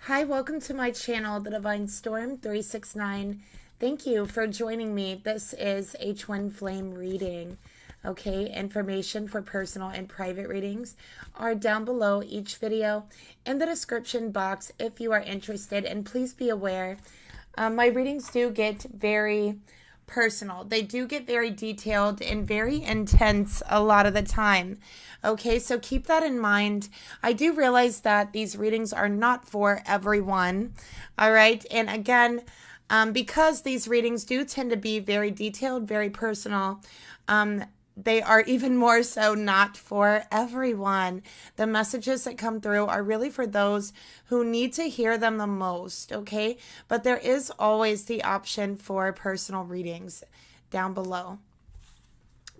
Hi, welcome to my channel, The Divine Storm 369. Thank you for joining me. This is a twin flame reading. Okay, information for personal and private readings are down below each video in the description box if you are interested. And please be aware, my readings do get very personal. They do get very detailed and very intense a lot of the time. Okay, so keep that in mind. I do realize that these readings are not for everyone. All right, and again, because these readings do tend to be very detailed, very personal, they are even more so not for everyone. The messages that come through are really for those who need to hear them the most, okay? But there is always the option for personal readings down below.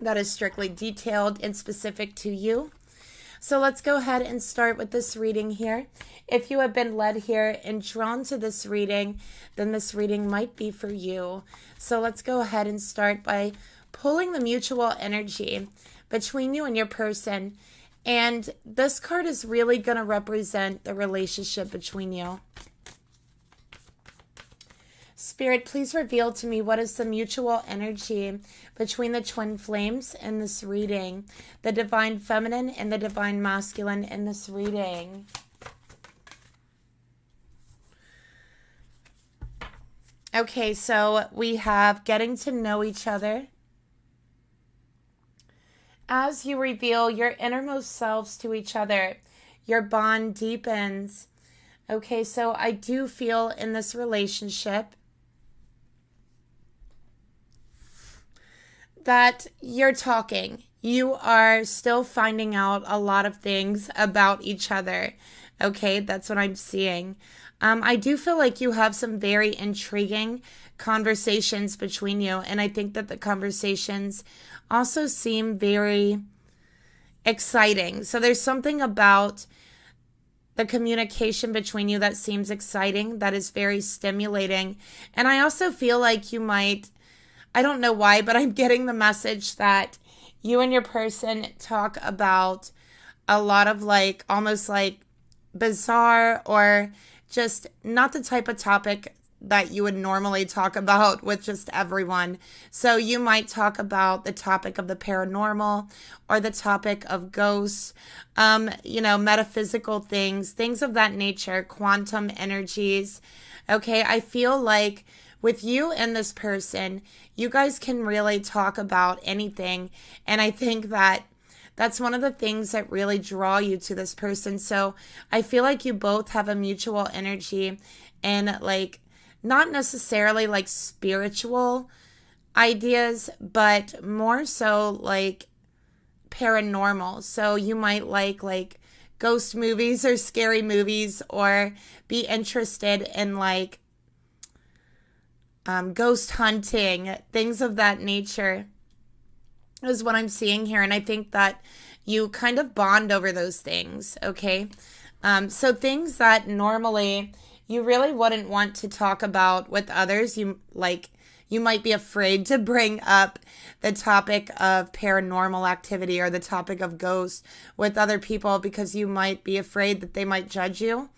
That is strictly detailed and specific to you. So let's go ahead and start with this reading here. If you have been led here and drawn to this reading, then this reading might be for you. So let's go ahead and start by pulling the mutual energy between you and your person. And this card is really going to represent the relationship between you. Spirit, please reveal to me what is the mutual energy between the twin flames in this reading, the divine feminine and the divine masculine in this reading. Okay, so we have getting to know each other. As you reveal your innermost selves to each other, your bond deepens. Okay, so I do feel in this relationship that you're talking. You are still finding out a lot of things about each other. Okay, that's what I'm seeing. I do feel like you have some very intriguing conversations between you, and I think that the conversations also seem very exciting. So there's something about the communication between you that seems exciting, that is very stimulating. And I also feel like you might, I don't know why, but I'm getting the message that you and your person talk about a lot of like, almost like bizarre or just not the type of topic that you would normally talk about with just everyone. So you might talk about the topic of the paranormal or the topic of ghosts, metaphysical things of that nature, quantum energies. Okay, I feel like with you and this person, you guys can really talk about anything. And I think that that's one of the things that really draw you to this person. So I feel like you both have a mutual energy and like, not necessarily like spiritual ideas, but more so like paranormal. So you might like ghost movies or scary movies, or be interested in like ghost hunting, things of that nature is what I'm seeing here. And I think that you kind of bond over those things, okay? So things that normally you really wouldn't want to talk about with others. You might be afraid to bring up the topic of paranormal activity or the topic of ghosts with other people because you might be afraid that they might judge you,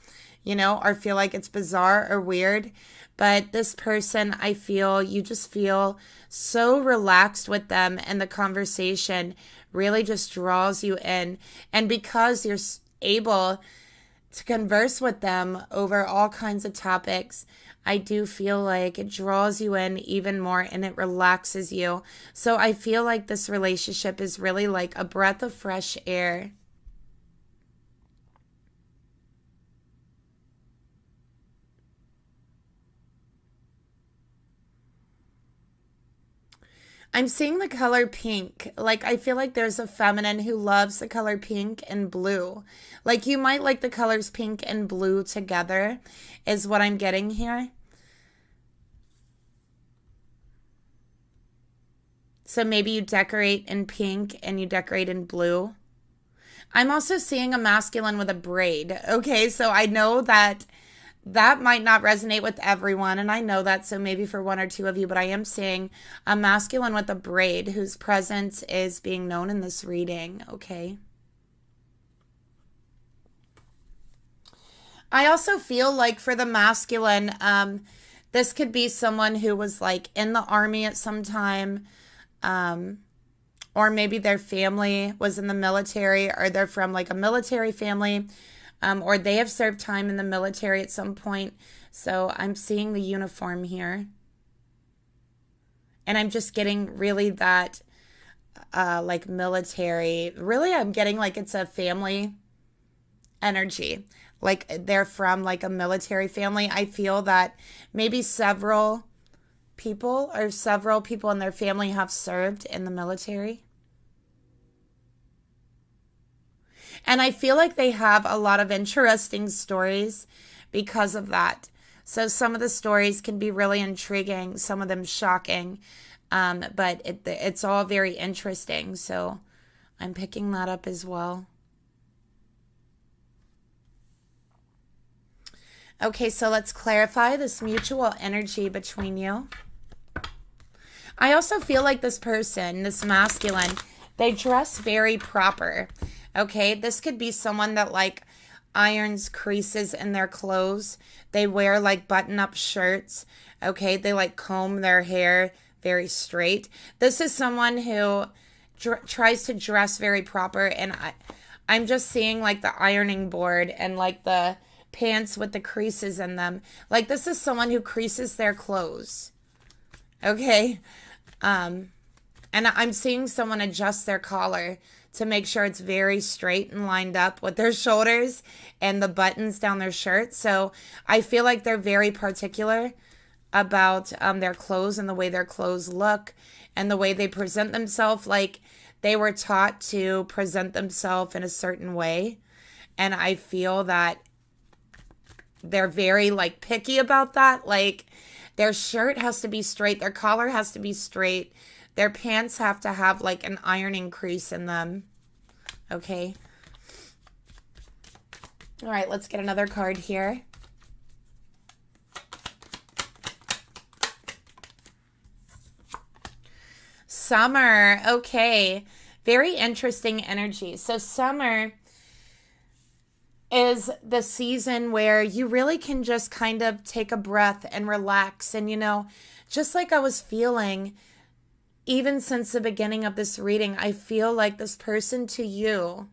or feel like it's bizarre or weird. But this person, I feel, you just feel so relaxed with them, and the conversation really just draws you in. And because you're able to converse with them over all kinds of topics, I do feel like it draws you in even more and it relaxes you. So I feel like this relationship is really like a breath of fresh air. I'm seeing the color pink. Like, I feel like there's a feminine who loves the color pink and blue. Like, you might like the colors pink and blue together, is what I'm getting here. So maybe you decorate in pink and you decorate in blue. I'm also seeing a masculine with a braid. Okay, so I know that might not resonate with everyone, and I know that, so maybe for one or two of you, but I am seeing a masculine with a braid whose presence is being known in this reading, okay? I also feel like for the masculine, this could be someone who was like in the army at some time, or maybe their family was in the military, or they're from like a military family, or they have served time in the military at some point. So I'm seeing the uniform here. And I'm just getting really that like military. Really, I'm getting like it's a family energy. Like they're from like a military family. I feel that maybe several people in their family have served in the military. And I feel like they have a lot of interesting stories because of that. So some of the stories can be really intriguing, some of them shocking, but it's all very interesting. So I'm picking that up as well. Okay, so let's clarify this mutual energy between you. I also feel like this person, this masculine, they dress very proper. Okay, this could be someone that like irons creases in their clothes. They wear like button-up shirts. Okay, they like comb their hair very straight. This is someone who tries to dress very proper, and I'm just seeing like the ironing board and like the pants with the creases in them. Like this is someone who creases their clothes. Okay, and I'm seeing someone adjust their collar to make sure it's very straight and lined up with their shoulders and the buttons down their shirt. So I feel like they're very particular about their clothes and the way their clothes look and the way they present themselves. Like they were taught to present themselves in a certain way. And I feel that they're very like picky about that. Like their shirt has to be straight. Their collar has to be straight. Their pants have to have like an ironing crease in them. Okay. All right, let's get another card here. Summer. Okay. Very interesting energy. So summer is the season where you really can just kind of take a breath and relax. And, you know, just like I was feeling, even since the beginning of this reading, I feel like this person to you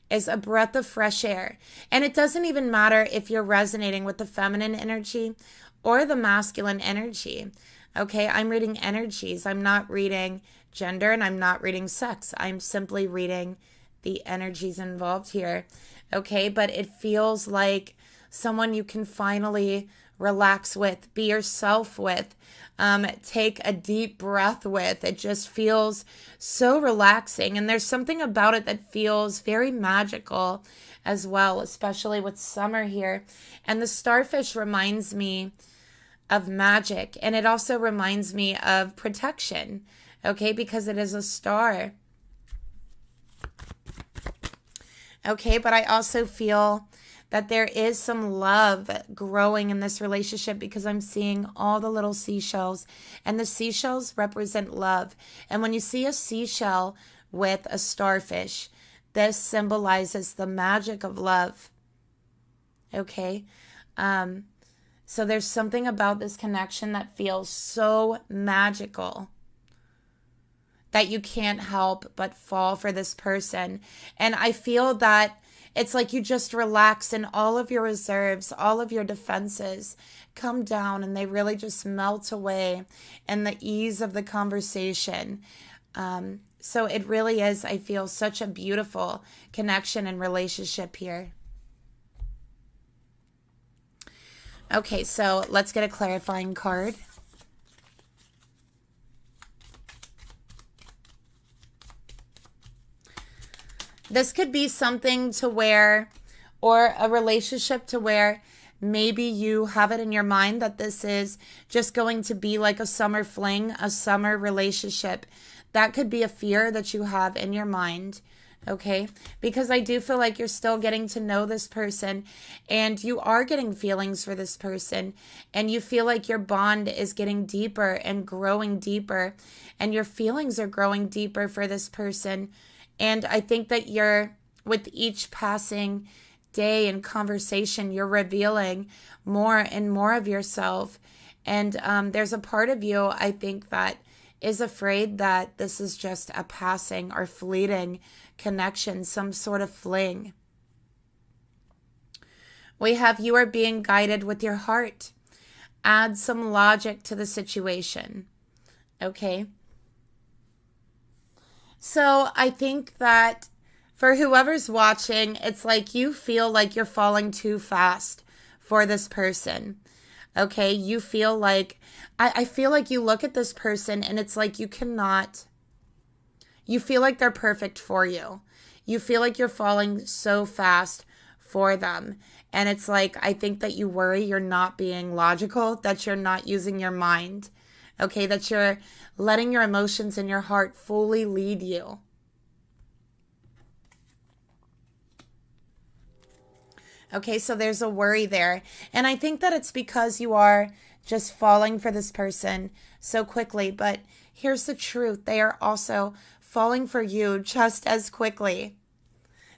is a breath of fresh air. And it doesn't even matter if you're resonating with the feminine energy or the masculine energy. Okay, I'm reading energies. I'm not reading gender and I'm not reading sex. I'm simply reading the energies involved here. Okay, but it feels like someone you can finally relax with, be yourself with, take a deep breath with. It just feels so relaxing. And there's something about it that feels very magical as well, especially with summer here. And the starfish reminds me of magic. And it also reminds me of protection, okay, because it is a star. Okay, but I also feel that there is some love growing in this relationship because I'm seeing all the little seashells, and the seashells represent love. And when you see a seashell with a starfish, this symbolizes the magic of love. Okay, so there's something about this connection that feels so magical that you can't help but fall for this person. And I feel that it's like you just relax and all of your reserves, all of your defenses come down and they really just melt away in the ease of the conversation. So it really is, I feel, such a beautiful connection and relationship here. Okay, so let's get a clarifying card. This could be something to where, or a relationship to where maybe you have it in your mind that this is just going to be like a summer fling, a summer relationship. That could be a fear that you have in your mind, okay? Because I do feel like you're still getting to know this person and you are getting feelings for this person and you feel like your bond is getting deeper and growing deeper and your feelings are growing deeper for this person. And I think that you're, with each passing day and conversation, you're revealing more and more of yourself. And there's a part of you, I think, that is afraid that this is just a passing or fleeting connection, some sort of fling. We have you are being guided with your heart. Add some logic to the situation. Okay? So I think that for whoever's watching, it's like you feel like you're falling too fast for this person. Okay? You feel like, I feel like you look at this person and it's like you cannot, you feel like they're perfect for you. You feel like you're falling so fast for them. And it's like, I think that you worry you're not being logical, that you're not using your mind. Okay, that you're letting your emotions and your heart fully lead you. Okay, so there's a worry there. And I think that it's because you are just falling for this person so quickly. But here's the truth. They are also falling for you just as quickly.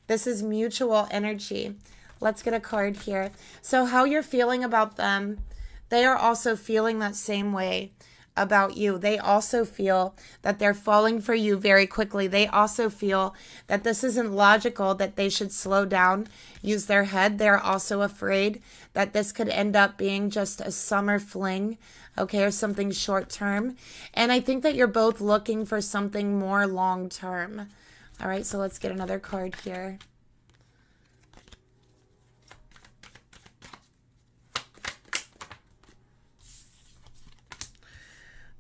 This is mutual energy. Let's get a card here. So how you're feeling about them, they are also feeling that same way about you. They also feel that they're falling for you very quickly. They also feel that this isn't logical, that they should slow down, use their head. They're also afraid that this could end up being just a summer fling, okay, or something short term. And I think that you're both looking for something more long term. All right, so let's get another card here.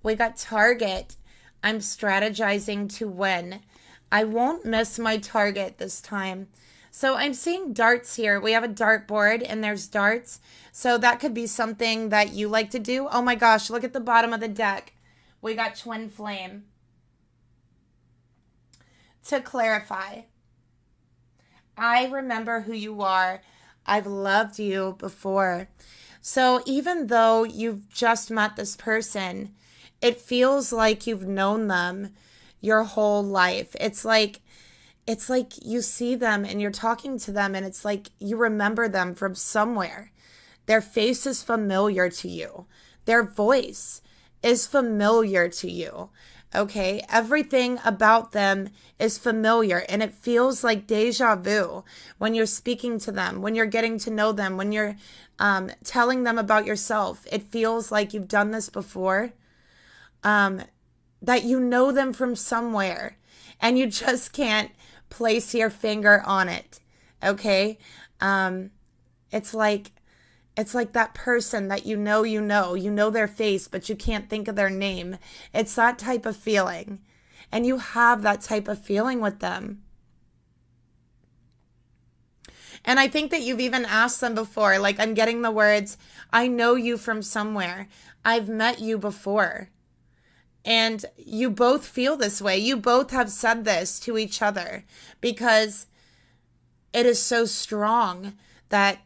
We got target. I'm strategizing to win. I won't miss my target this time. So I'm seeing darts here. We have a dartboard and there's darts. So that could be something that you like to do. Oh my gosh, look at the bottom of the deck. We got twin flame. To clarify, I remember who you are. I've loved you before. So even though you've just met this person, it feels like you've known them your whole life. It's like you see them and you're talking to them and it's like you remember them from somewhere. Their face is familiar to you. Their voice is familiar to you. Okay? Everything about them is familiar and it feels like deja vu when you're speaking to them, when you're getting to know them, when you're telling them about yourself. It feels like you've done this before. That you know them from somewhere and you just can't place your finger on it. Okay. It's like that person that you know their face, but you can't think of their name. It's that type of feeling. And you have that type of feeling with them. And I think that you've even asked them before, like I'm getting the words, I know you from somewhere. I've met you before. And you both feel this way. You both have said this to each other because it is so strong, that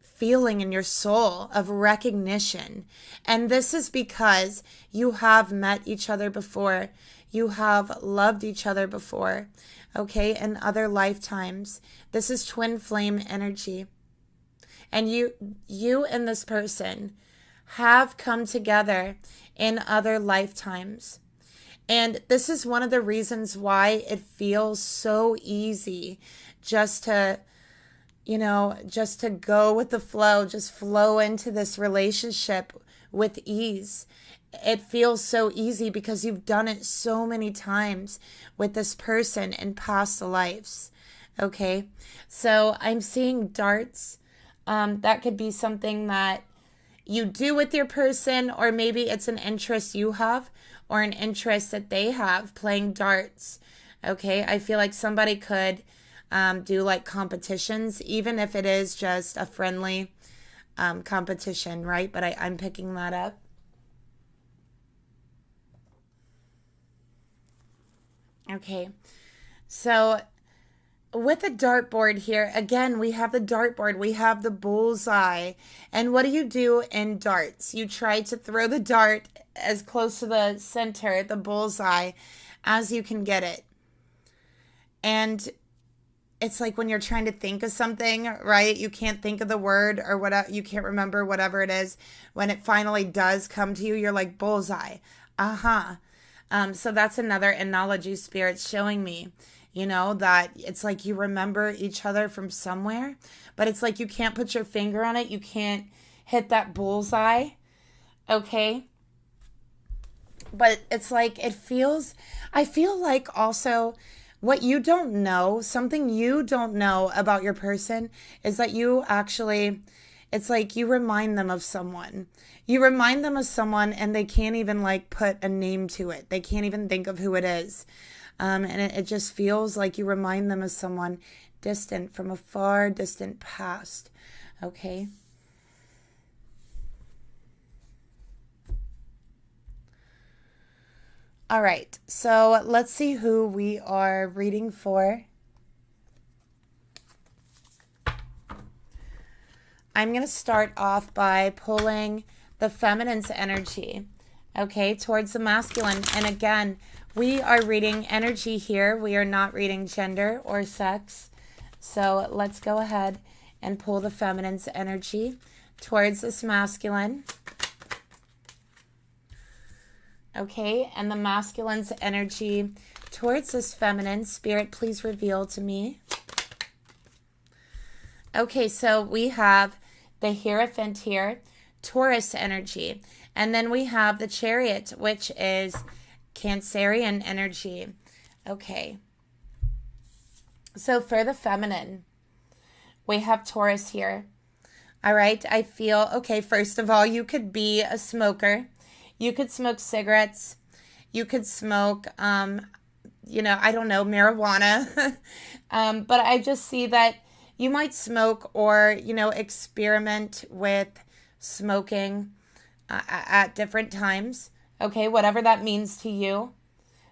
feeling in your soul of recognition. And this is because you have met each other before. You have loved each other before, okay, in other lifetimes. This is twin flame energy. And you and this person have come together in other lifetimes. And this is one of the reasons why it feels so easy just to go with the flow, just flow into this relationship with ease. It feels so easy because you've done it so many times with this person in past lives. Okay, so I'm seeing darts. That could be something that you do with your person, or maybe it's an interest you have or an interest that they have, playing darts. Okay, I feel like somebody could do like competitions, even if it is just a friendly competition, right? But I'm picking that up. Okay, so with the dartboard here, again, we have the dartboard, we have the bullseye. And what do you do in darts? You try to throw the dart as close to the center, the bullseye, as you can get it. And it's like when you're trying to think of something, right? You can't think of the word or whatever, you can't remember whatever it is. When it finally does come to you, you're like bullseye. Uh-huh. So that's another analogy Spirit's showing me, that it's like you remember each other from somewhere, but it's like you can't put your finger on it. You can't hit that bullseye. Okay. But it's like I feel like also what you don't know, something you don't know about your person is that it's like you remind them of someone. You remind them of someone and they can't even like put a name to it. They can't even think of who it is. And it just feels like you remind them of someone distant from a far distant past. Okay. All right, so let's see who we are reading for. I'm going to start off by pulling the feminine's energy, okay, towards the masculine. And again, we are reading energy here. We are not reading gender or sex. So let's go ahead and pull the feminine's energy towards this masculine. Okay, and the masculine's energy towards this feminine. Spirit, please reveal to me. Okay, so we have the Hierophant here, Taurus energy. And then we have the Chariot, which is Cancerian energy. Okay. So for the feminine, we have Taurus here. All right, I feel, okay, first of all, you could be a smoker. You could smoke cigarettes. You could smoke, I don't know, marijuana. But I just see that you might smoke or, experiment with smoking at different times. Okay, whatever that means to you.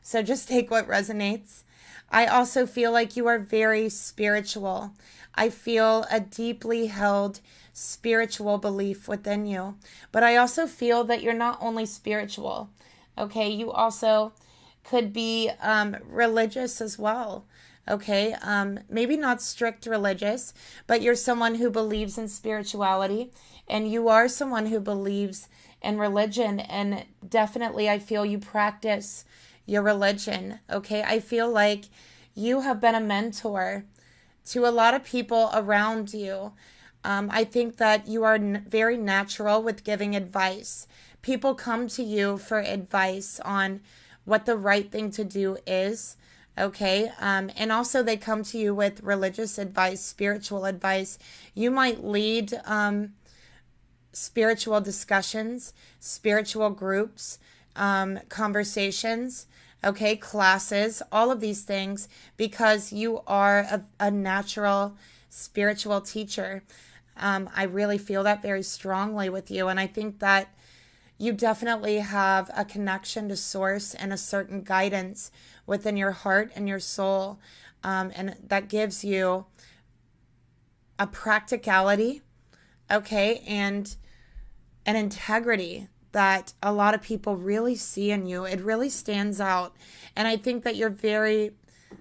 So just take what resonates. I also feel like you are very spiritual. I feel a deeply held spiritual belief within you. But I also feel that you're not only spiritual, okay? You also could be religious as well, okay? Maybe not strict religious, but you're someone who believes in spirituality, and you are someone who believes in religion, and definitely I feel you practice your religion, okay? I feel like you have been a mentor to a lot of people around you. I think that you are very natural with giving advice. People come to you for advice on what the right thing to do is, okay? And also they come to you with religious advice, spiritual advice. You might lead spiritual discussions, spiritual groups, conversations, okay, classes, all of these things, because you are a natural spiritual teacher. I really feel that very strongly with you. And I think that you definitely have a connection to source and a certain guidance within your heart and your soul. And that gives you a practicality, okay, and an integrity that a lot of people really see in you. It really stands out. And I think that you're very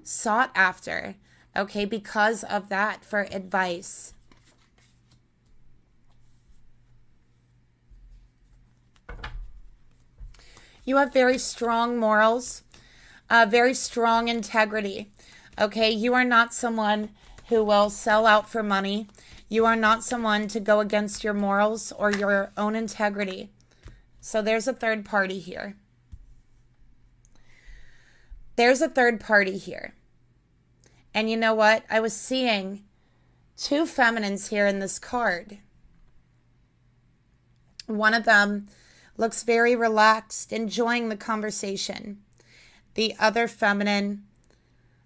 sought after, okay, because of that, for advice. You have very strong morals, very strong integrity, okay? You are not someone who will sell out for money. You are not someone to go against your morals or your own integrity. So there's a third party here. There's a third party here. And you know what? I was seeing two feminines here in this card. One of them looks very relaxed, enjoying the conversation. The other feminine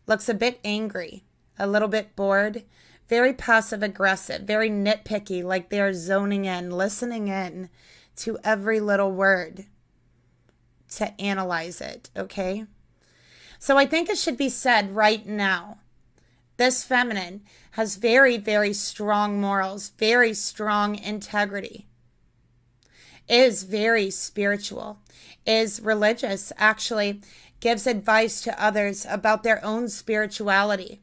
looks a bit angry, a little bit bored, very passive aggressive, very nitpicky, like they're zoning in, listening in to every little word to analyze it, okay? So I think it should be said right now, this feminine has very, very strong morals, very strong integrity, is very spiritual, is religious, actually gives advice to others about their own spirituality.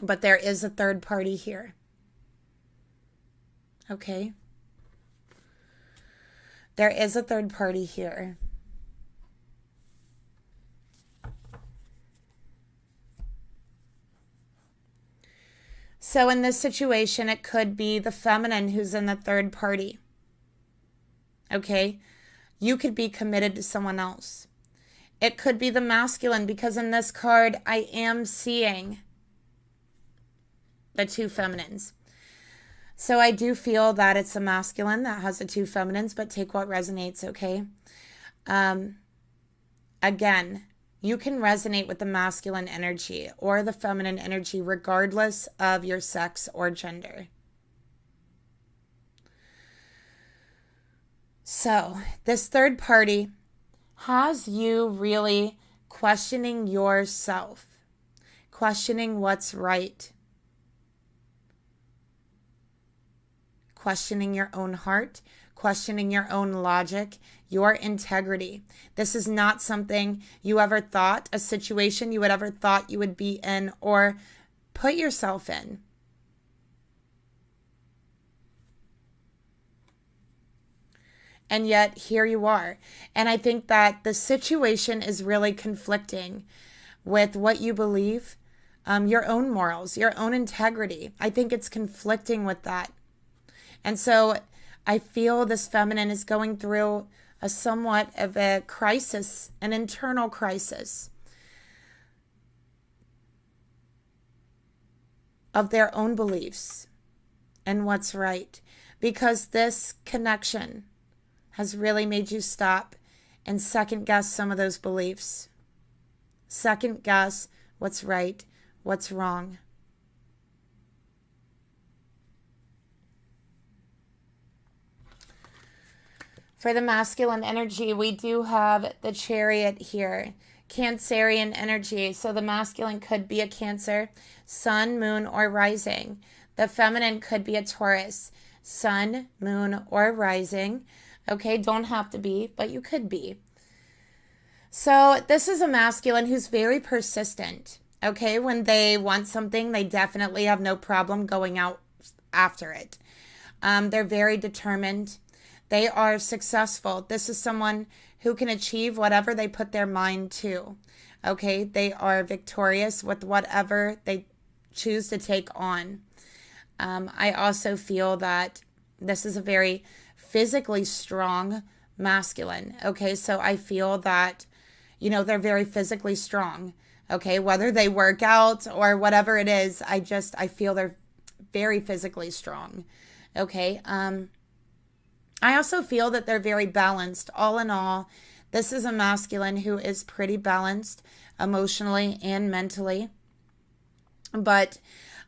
But there is a third party here. Okay? There is a third party here. So in this situation, it could be the feminine who's in the third party. Okay? You could be committed to someone else. It could be the masculine, because in this card, I am seeing the two feminines. So I do feel that it's a masculine that has the two feminines, but take what resonates, okay? Again, you can resonate with the masculine energy or the feminine energy regardless of your sex or gender. So this third party has you really questioning yourself, questioning what's right, questioning your own heart, questioning your own logic, your integrity. This is not something you ever thought, a situation you would ever thought you would be in or put yourself in. And yet here you are. And I think that the situation is really conflicting with what you believe, your own morals, your own integrity. I think it's conflicting with that. And so I feel this feminine is going through a somewhat of a crisis, an internal crisis of their own beliefs and what's right. Because this connection has really made you stop and second guess some of those beliefs. Second guess what's right, what's wrong. For the masculine energy, we do have the Chariot here. Cancerian energy. So the masculine could be a Cancer, sun, moon, or rising. The feminine could be a Taurus, sun, moon, or rising. Okay, don't have to be, but you could be. So this is a masculine who's very persistent. Okay, when they want something, they definitely have no problem going out after it. They're very determined. They are successful. This is someone who can achieve whatever they put their mind to. Okay, they are victorious with whatever they choose to take on. I also feel that this is a very physically strong masculine. Okay, so I feel that, they're very physically strong. Okay, whether they work out or whatever it is, I feel they're very physically strong. Okay, I also feel that they're very balanced. All in all, this is a masculine who is pretty balanced emotionally and mentally. But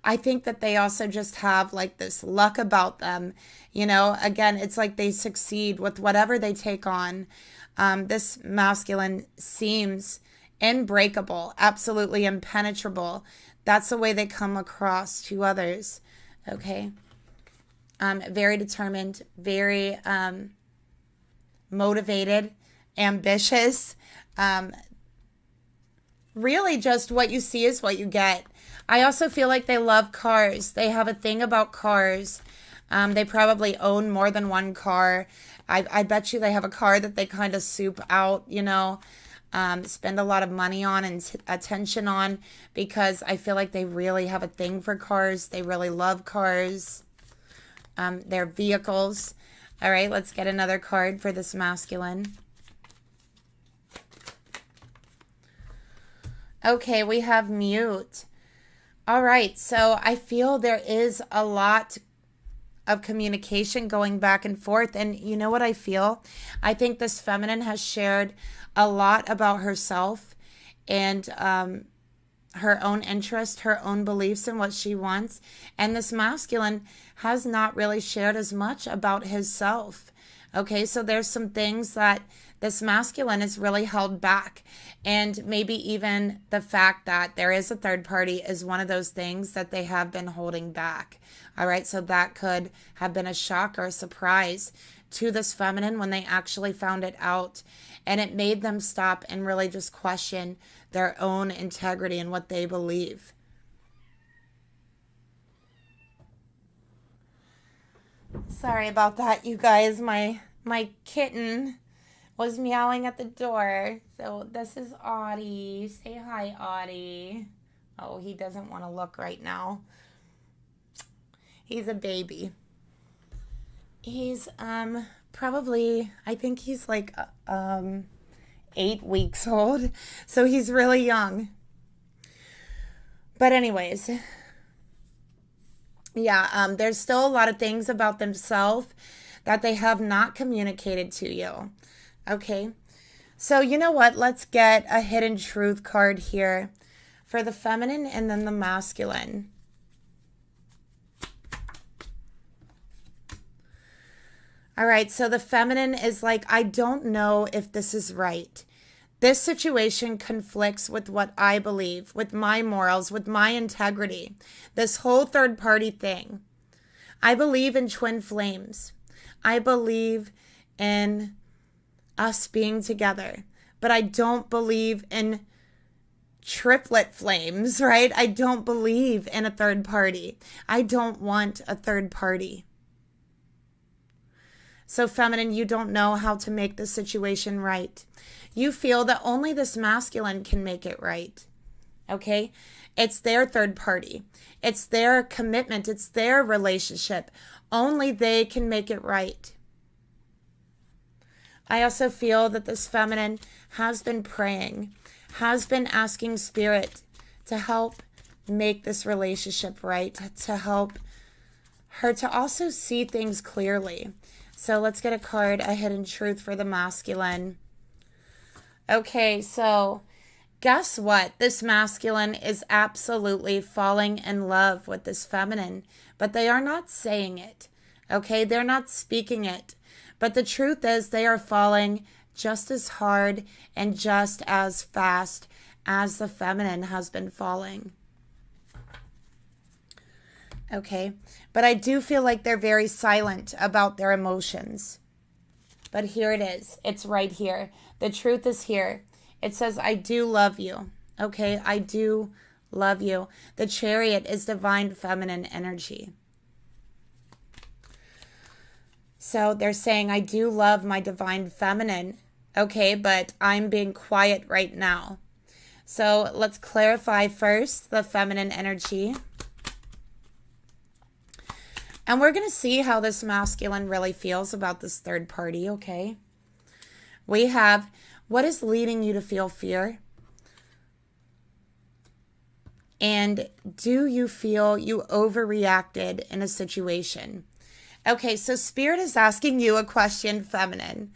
I think that they also just have like this luck about them. Again, it's like they succeed with whatever they take on. This masculine seems unbreakable, absolutely impenetrable. That's the way they come across to others. Okay. Very determined, very motivated, ambitious. Really just what you see is what you get. I also feel like they love cars. They have a thing about cars. They probably own more than one car. I bet you they have a car that they kind of soup out, spend a lot of money on and attention on, because I feel like they really have a thing for cars. They really love cars. Their vehicles. All right, let's get another card for this masculine. Okay, we have mute. All right, so I feel there is a lot of communication going back and forth. And you know what I feel? I think this feminine has shared a lot about herself and her own interest, her own beliefs, and what she wants. And this masculine has not really shared as much about himself. Okay, so there's some things that this masculine is really held back. And maybe even the fact that there is a third party is one of those things that they have been holding back. All right, so that could have been a shock or a surprise to this feminine when they actually found it out. And it made them stop and really just question their own integrity and what they believe. Sorry about that, you guys. My kitten was meowing at the door. So this is Audie. Say hi, Audie. Oh, he doesn't want to look right now. He's a baby. He's probably, I think he's like 8 weeks old. So he's really young. But anyways, yeah, there's still a lot of things about themselves that they have not communicated to you. Okay. So you know what? Let's get a hidden truth card here for the feminine and then the masculine. All right, so the feminine is like, I don't know if this is right. This situation conflicts with what I believe, with my morals, with my integrity. This whole third party thing. I believe in twin flames. I believe in us being together. But I don't believe in triplet flames, right? I don't believe in a third party. I don't want a third party. So feminine, you don't know how to make the situation right. You feel that only this masculine can make it right. Okay? It's their third party. It's their commitment. It's their relationship. Only they can make it right. I also feel that this feminine has been praying, has been asking spirit to help make this relationship right, to help her to also see things clearly. So let's get a card, a hidden truth for the masculine. Okay, so guess what? This masculine is absolutely falling in love with this feminine, but they are not saying it. Okay, they're not speaking it. But the truth is they are falling just as hard and just as fast as the feminine has been falling. Okay, but I do feel like they're very silent about their emotions. But here it is. It's right here. The truth is here. It says, I do love you. Okay, I do love you. The Chariot is divine feminine energy. So they're saying, I do love my divine feminine. Okay, but I'm being quiet right now. So let's clarify first the feminine energy. And we're going to see how this masculine really feels about this third party, okay? We have, what is leading you to feel fear? And do you feel you overreacted in a situation? Okay, so Spirit is asking you a question, feminine.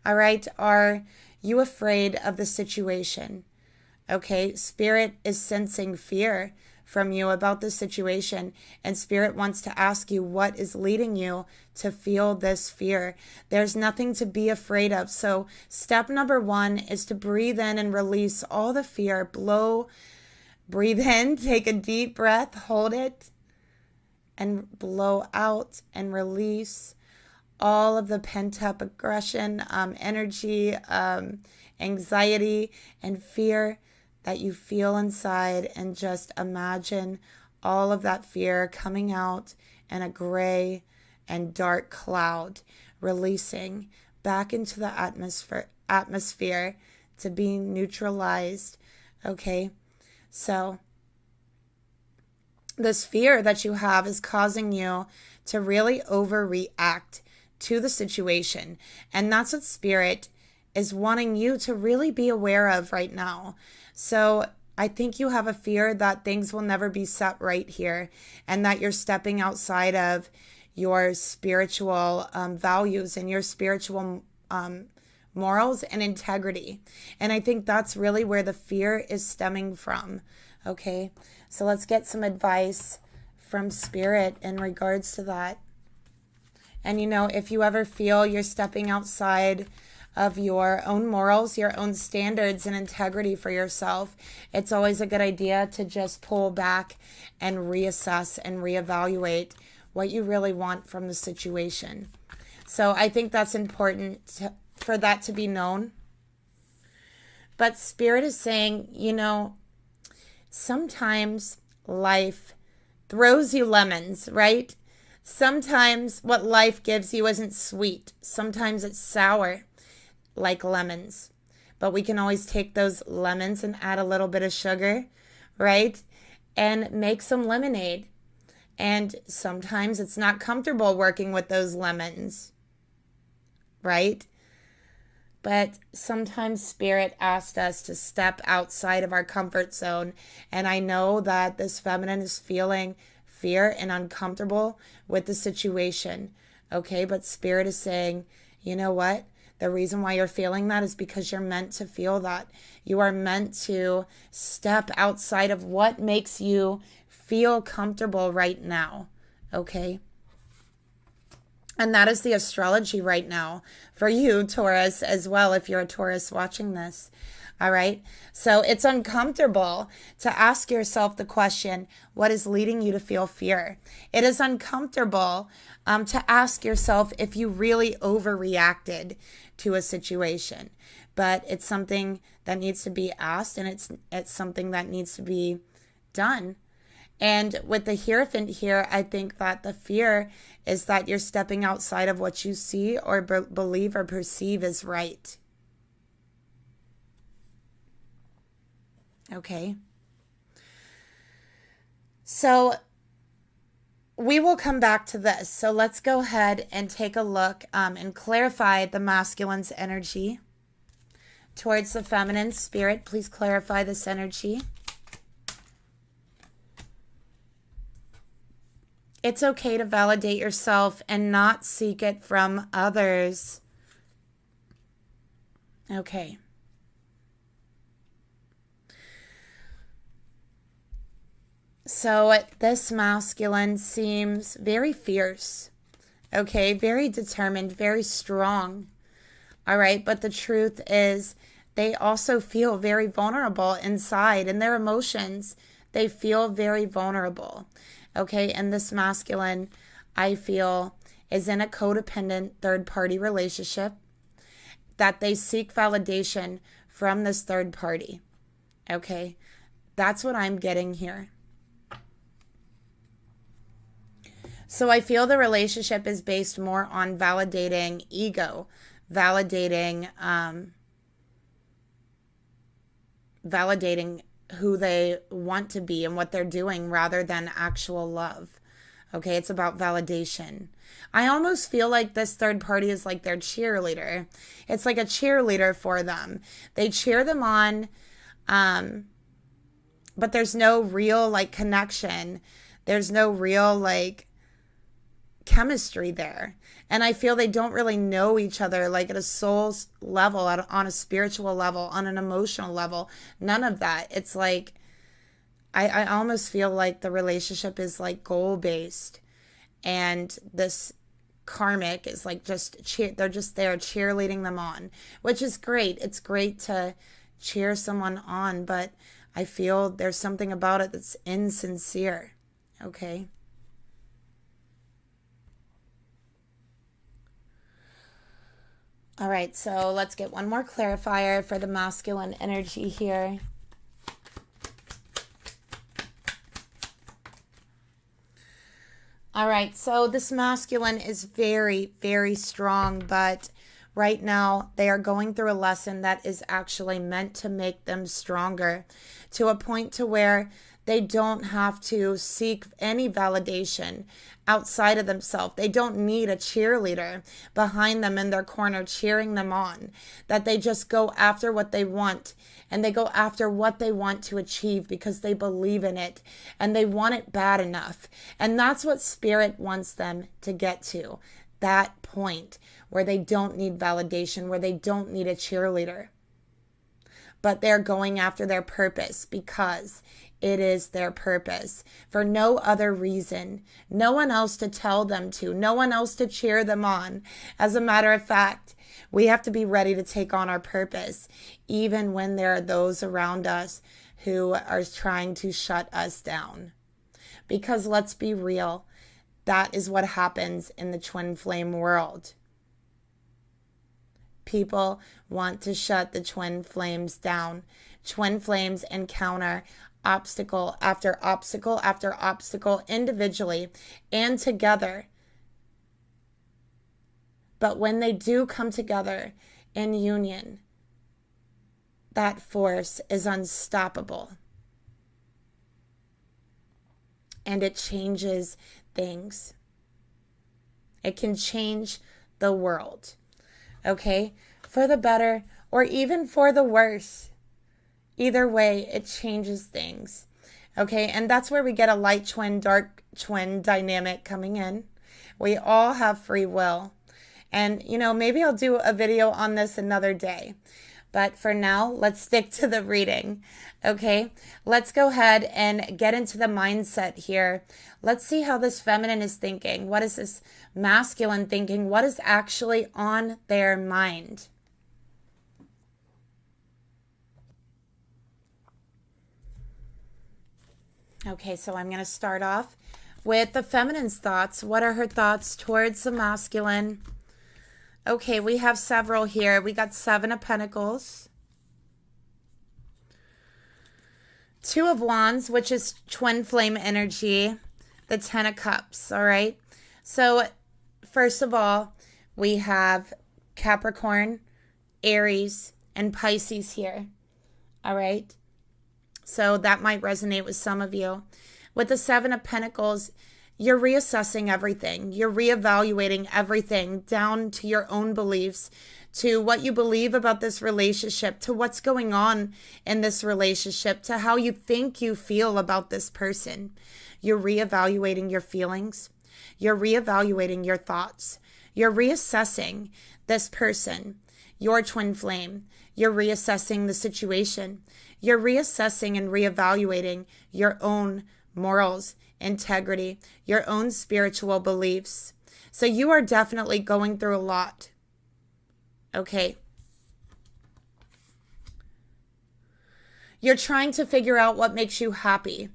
All right, are you afraid of the situation? Okay, Spirit is sensing fear from you about the situation, and Spirit wants to ask you what is leading you to feel this fear. There's nothing to be afraid of. So step number 1 is to breathe in and release all the fear. Breathe in, take a deep breath, hold it, and blow out and release all of the pent-up aggression, energy, anxiety, and fear that you feel inside, and just imagine all of that fear coming out in a gray and dark cloud, releasing back into the atmosphere to be neutralized. Okay, so this fear that you have is causing you to really overreact to the situation, and that's what Spirit is wanting you to really be aware of right now. So I think you have a fear that things will never be set right here, and that you're stepping outside of your spiritual values and your spiritual morals and integrity. And I think that's really where the fear is stemming from. Okay, so let's get some advice from Spirit in regards to that. And if you ever feel you're stepping outside of your own morals, your own standards and integrity for yourself, it's always a good idea to just pull back and reassess and reevaluate what you really want from the situation. So I think that's important for that to be known. But Spirit is saying, sometimes life throws you lemons, right? Sometimes what life gives you isn't sweet. Sometimes it's sour, like lemons. But we can always take those lemons and add a little bit of sugar, right? And make some lemonade. And sometimes it's not comfortable working with those lemons, right? But sometimes Spirit asked us to step outside of our comfort zone. And I know that this feminine is feeling fear and uncomfortable with the situation, okay? But Spirit is saying, you know what? The reason why you're feeling that is because you're meant to feel that. You are meant to step outside of what makes you feel comfortable right now, okay? And that is the astrology right now for you, Taurus, as well, if you're a Taurus watching this. All right. So it's uncomfortable to ask yourself the question, what is leading you to feel fear? It is uncomfortable to ask yourself if you really overreacted to a situation. But it's something that needs to be asked, and it's something that needs to be done. And with the Hierophant here, I think that the fear is that you're stepping outside of what you see or believe or perceive is right. Okay. So we will come back to this. So let's go ahead and take a look and clarify the masculine's energy towards the feminine. Spirit, please clarify this energy. It's okay to validate yourself and not seek it from others. Okay. So this masculine seems very fierce, okay, very determined, very strong, all right? But the truth is they also feel very vulnerable inside in their emotions. They feel very vulnerable, okay? And this masculine, I feel, is in a codependent third-party relationship that they seek validation from this third party, okay? That's what I'm getting here. So I feel the relationship is based more on validating ego, validating who they want to be and what they're doing rather than actual love. Okay, it's about validation. I almost feel like this third party is like their cheerleader. It's like a cheerleader for them. They cheer them on, but there's no real like connection. There's no real like chemistry there. And I feel they don't really know each other like at a soul level, on a spiritual level, on an emotional level. None of that. It's like, I almost feel like the relationship is like goal-based. And this Karmic is like they're just there cheerleading them on, which is great. It's great to cheer someone on, but I feel there's something about it that's insincere. Okay. All right, so let's get one more clarifier for the masculine energy here. All right, so this masculine is very, very strong, but right now they are going through a lesson that is actually meant to make them stronger to a point to where they don't have to seek any validation outside of themselves. They don't need a cheerleader behind them in their corner cheering them on. That they just go after what they want, and they go after what they want to achieve because they believe in it and they want it bad enough. And that's what Spirit wants them to get to. That point where they don't need validation, where they don't need a cheerleader. But they're going after their purpose because it is their purpose for no other reason. No one else to tell them to. No one else to cheer them on. As a matter of fact, we have to be ready to take on our purpose, even when there are those around us who are trying to shut us down. Because let's be real, that is what happens in the twin flame world. People want to shut the twin flames down. Twin flames encounter obstacle after obstacle after obstacle individually and together But when they do come together in union, that force is unstoppable. And it changes things. It can change the world. Okay? For the better or even for the worse. Either way, it changes things. Okay? And that's where we get a light twin, dark twin dynamic coming in. We all have free will. And, maybe I'll do a video on this another day. But for now, let's stick to the reading. Okay? Let's go ahead and get into the mindset here. Let's see how this feminine is thinking. What is this masculine thinking? What is actually on their mind? Okay, so I'm going to start off with the feminine's thoughts. What are her thoughts towards the masculine? Okay, we have several here. We got 7 of Pentacles. 2 of Wands, which is twin flame energy. The 10 of Cups, all right? So, first of all, we have Capricorn, Aries, and Pisces here, all right? So that might resonate with some of you. With the 7 of Pentacles, you're reassessing everything. You're reevaluating everything down to your own beliefs, to what you believe about this relationship, to what's going on in this relationship, to how you think you feel about this person. You're reevaluating your feelings. You're reevaluating your thoughts. You're reassessing this person, your twin flame. You're reassessing the situation. You're reassessing and reevaluating your own morals, integrity, your own spiritual beliefs. So you are definitely going through a lot. Okay. You're trying to figure out what makes you happy.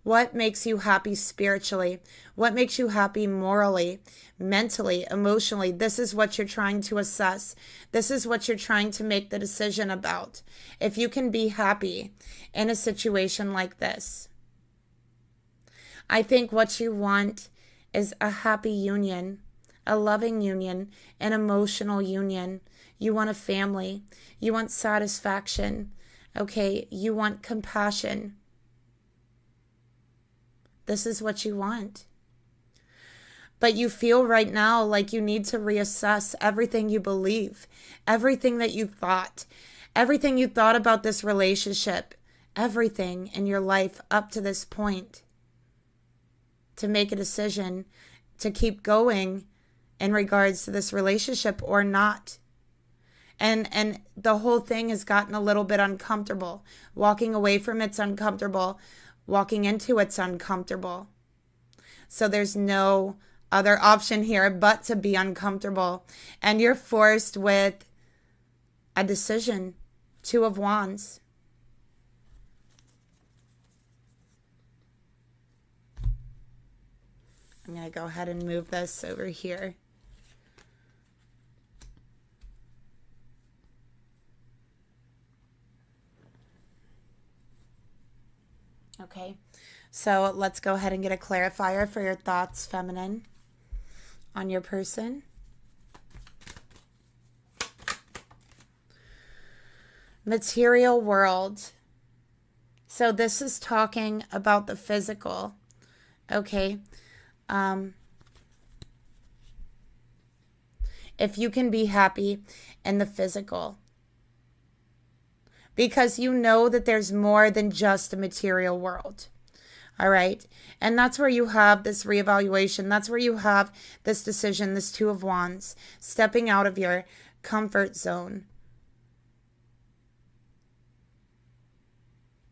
What makes you happy spiritually? What makes you happy morally, mentally, emotionally? This is what you're trying to assess. This is what you're trying to make the decision about. If you can be happy in a situation like this. I think what you want is a happy union, a loving union, an emotional union. You want a family. You want satisfaction. Okay, you want compassion. This is what you want. But you feel right now like you need to reassess everything you believe, everything that you thought about this relationship, everything in your life up to this point, to make a decision to keep going in regards to this relationship or not. And the whole thing has gotten a little bit uncomfortable. Walking away from it's uncomfortable. Walking into it's uncomfortable. So there's no other option here but to be uncomfortable. And you're forced with a decision. 2 of Wands. I'm going to go ahead and move this over here. Okay, so let's go ahead and get a clarifier for your thoughts, feminine, on your person. Material world. So this is talking about the physical. Okay. If you can be happy in the physical. Because you know that there's more than just a material world. All right. And that's where you have this reevaluation. That's where you have this decision, this 2 of Wands, stepping out of your comfort zone.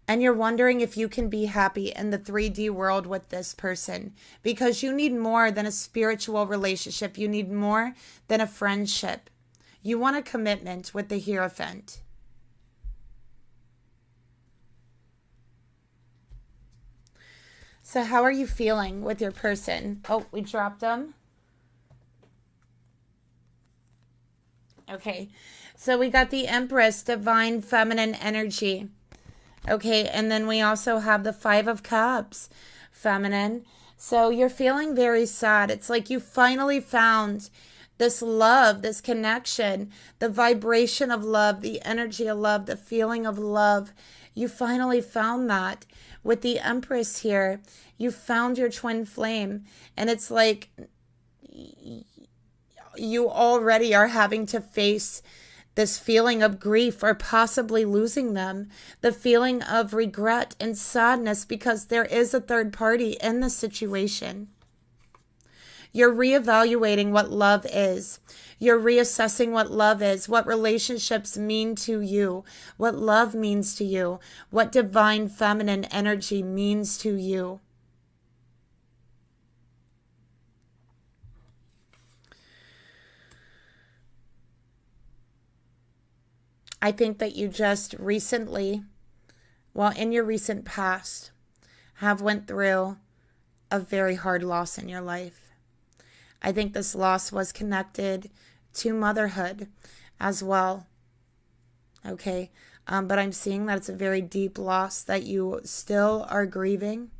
And you're wondering if you can be happy in the 3D world with this person. Because you need more than a spiritual relationship. You need more than a friendship. You want a commitment with the Hierophant. So how are you feeling with your person? Oh, we dropped them. Okay, so we got the Empress, divine feminine energy. Okay, and then we also have the 5 of Cups, feminine. So you're feeling very sad. It's like you finally found this love, this connection, the vibration of love, the energy of love, the feeling of love. You finally found that with the Empress here. You found your twin flame, and it's like you already are having to face this feeling of grief or possibly losing them, the feeling of regret and sadness because there is a third party in the situation. You're reevaluating what love is. You're reassessing what love is, what relationships mean to you, what love means to you, what divine feminine energy means to you. I think that you just recently, well, in your recent past, have went through a very hard loss in your life. I think this loss was connected to motherhood as well. Okay, but I'm seeing that it's a very deep loss that you still are grieving.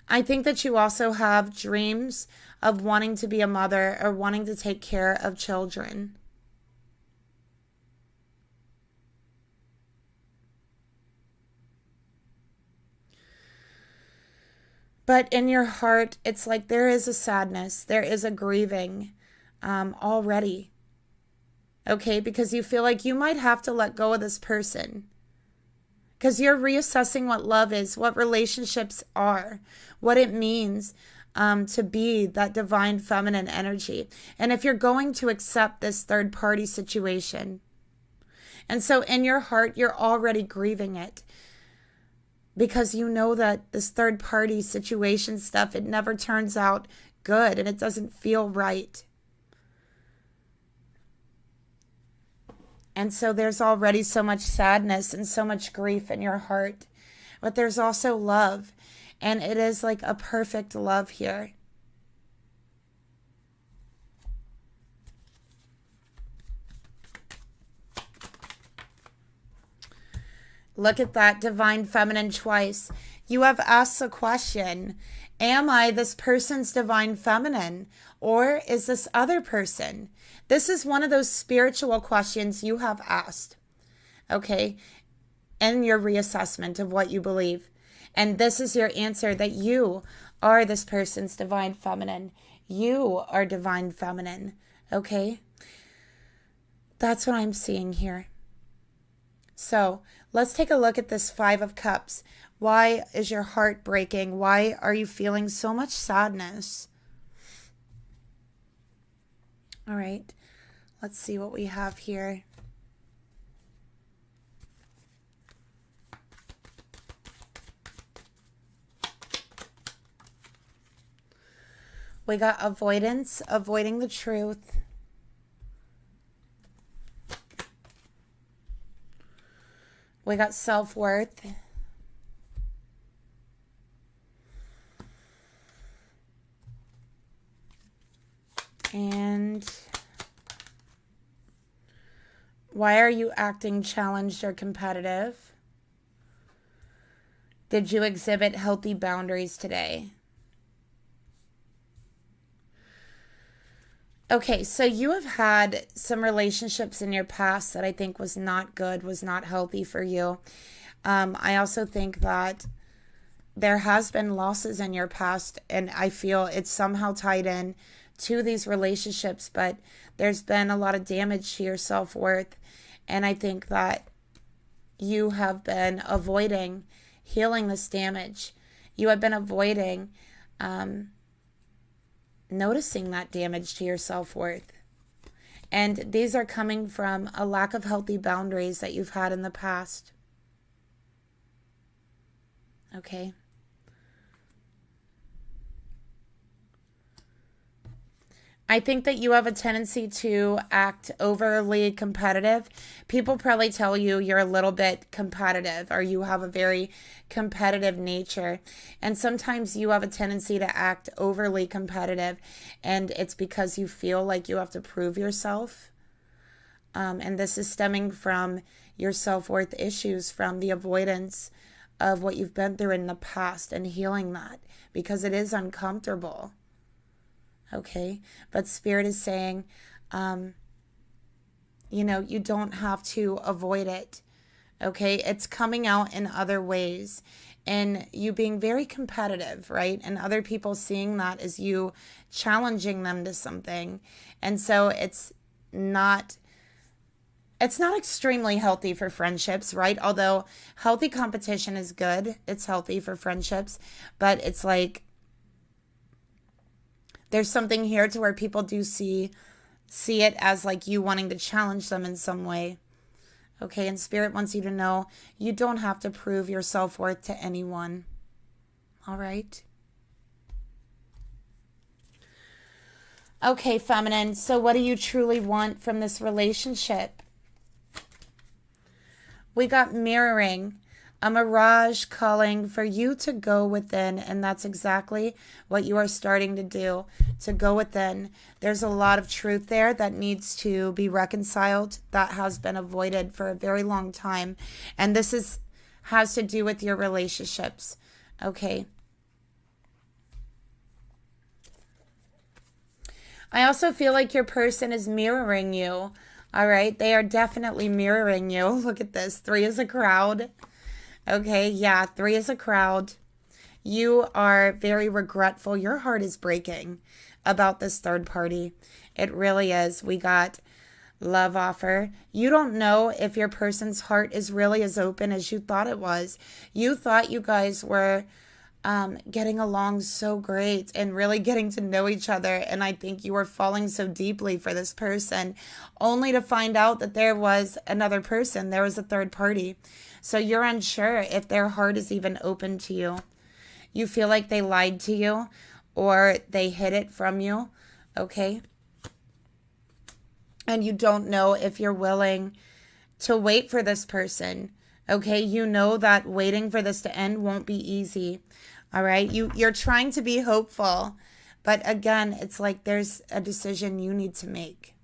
I think that you also have dreams of wanting to be a mother or wanting to take care of children. But in your heart, it's like there is a sadness, there is a grieving already. Okay, because you feel like you might have to let go of this person. Because you're reassessing what love is, what relationships are, what it means to be that divine feminine energy. And if you're going to accept this third party situation. And so in your heart, you're already grieving it. Because you know that this third party situation stuff, it never turns out good and it doesn't feel right. And so there's already so much sadness and so much grief in your heart. But there's also love. And it is like a perfect love here. Look at that divine feminine twice. You have asked the question, am I this person's divine feminine? Or is this other person? This is one of those spiritual questions you have asked. Okay? In your reassessment of what you believe. And this is your answer, that you are this person's divine feminine. You are divine feminine. Okay? That's what I'm seeing here. So let's take a look at this Five of Cups. Why is your heart breaking? Why are you feeling so much sadness? All right, let's see what we have here. We got avoidance, avoiding the truth. We got self-worth. And why are you acting challenged or competitive? Did you exhibit healthy boundaries today? Okay, so you have had some relationships in your past that I think was not good, was not healthy for you. I also think that there has been losses in your past, and I feel it's somehow tied in to these relationships, but there's been a lot of damage to your self-worth, and I think that you have been avoiding healing this damage. You have been avoiding noticing that damage to your self-worth. And these are coming from a lack of healthy boundaries that you've had in the past. Okay. I think that you have a tendency to act overly competitive. People probably tell you you're a little bit competitive, or you have a very competitive nature. And sometimes you have a tendency to act overly competitive, and it's because you feel like you have to prove yourself. And this is stemming from your self-worth issues, from the avoidance of what you've been through in the past and healing that, because it is uncomfortable. Okay? But Spirit is saying, you don't have to avoid it. Okay? It's coming out in other ways. And you being very competitive, right? And other people seeing that as you challenging them to something. And so it's not extremely healthy for friendships, right? Although healthy competition is good. It's healthy for friendships. But it's like there's something here to where people do see it as like you wanting to challenge them in some way. Okay, and Spirit wants you to know you don't have to prove your self-worth to anyone. All right? Okay, feminine, so what do you truly want from this relationship? We got mirroring, a mirage calling for you to go within, and that's exactly what you are starting to do, to go within. There's a lot of truth there that needs to be reconciled, that has been avoided for a very long time, and this has to do with your relationships, okay? I also feel like your person is mirroring you, all right? They are definitely mirroring you. Look at this. 3 is a crowd. Okay, yeah, 3 is a crowd. You are very regretful. Your heart is breaking about this third party. It really is. We got love offer. You don't know if your person's heart is really as open as you thought it was. You thought you guys were getting along so great and really getting to know each other. And I think you were falling so deeply for this person, only to find out that there was another person. There was a third party. So you're unsure if their heart is even open to you. You feel like they lied to you or they hid it from you, okay? And you don't know if you're willing to wait for this person, okay? You know that waiting for this to end won't be easy, all right? You're trying to be hopeful, but again, it's like there's a decision you need to make.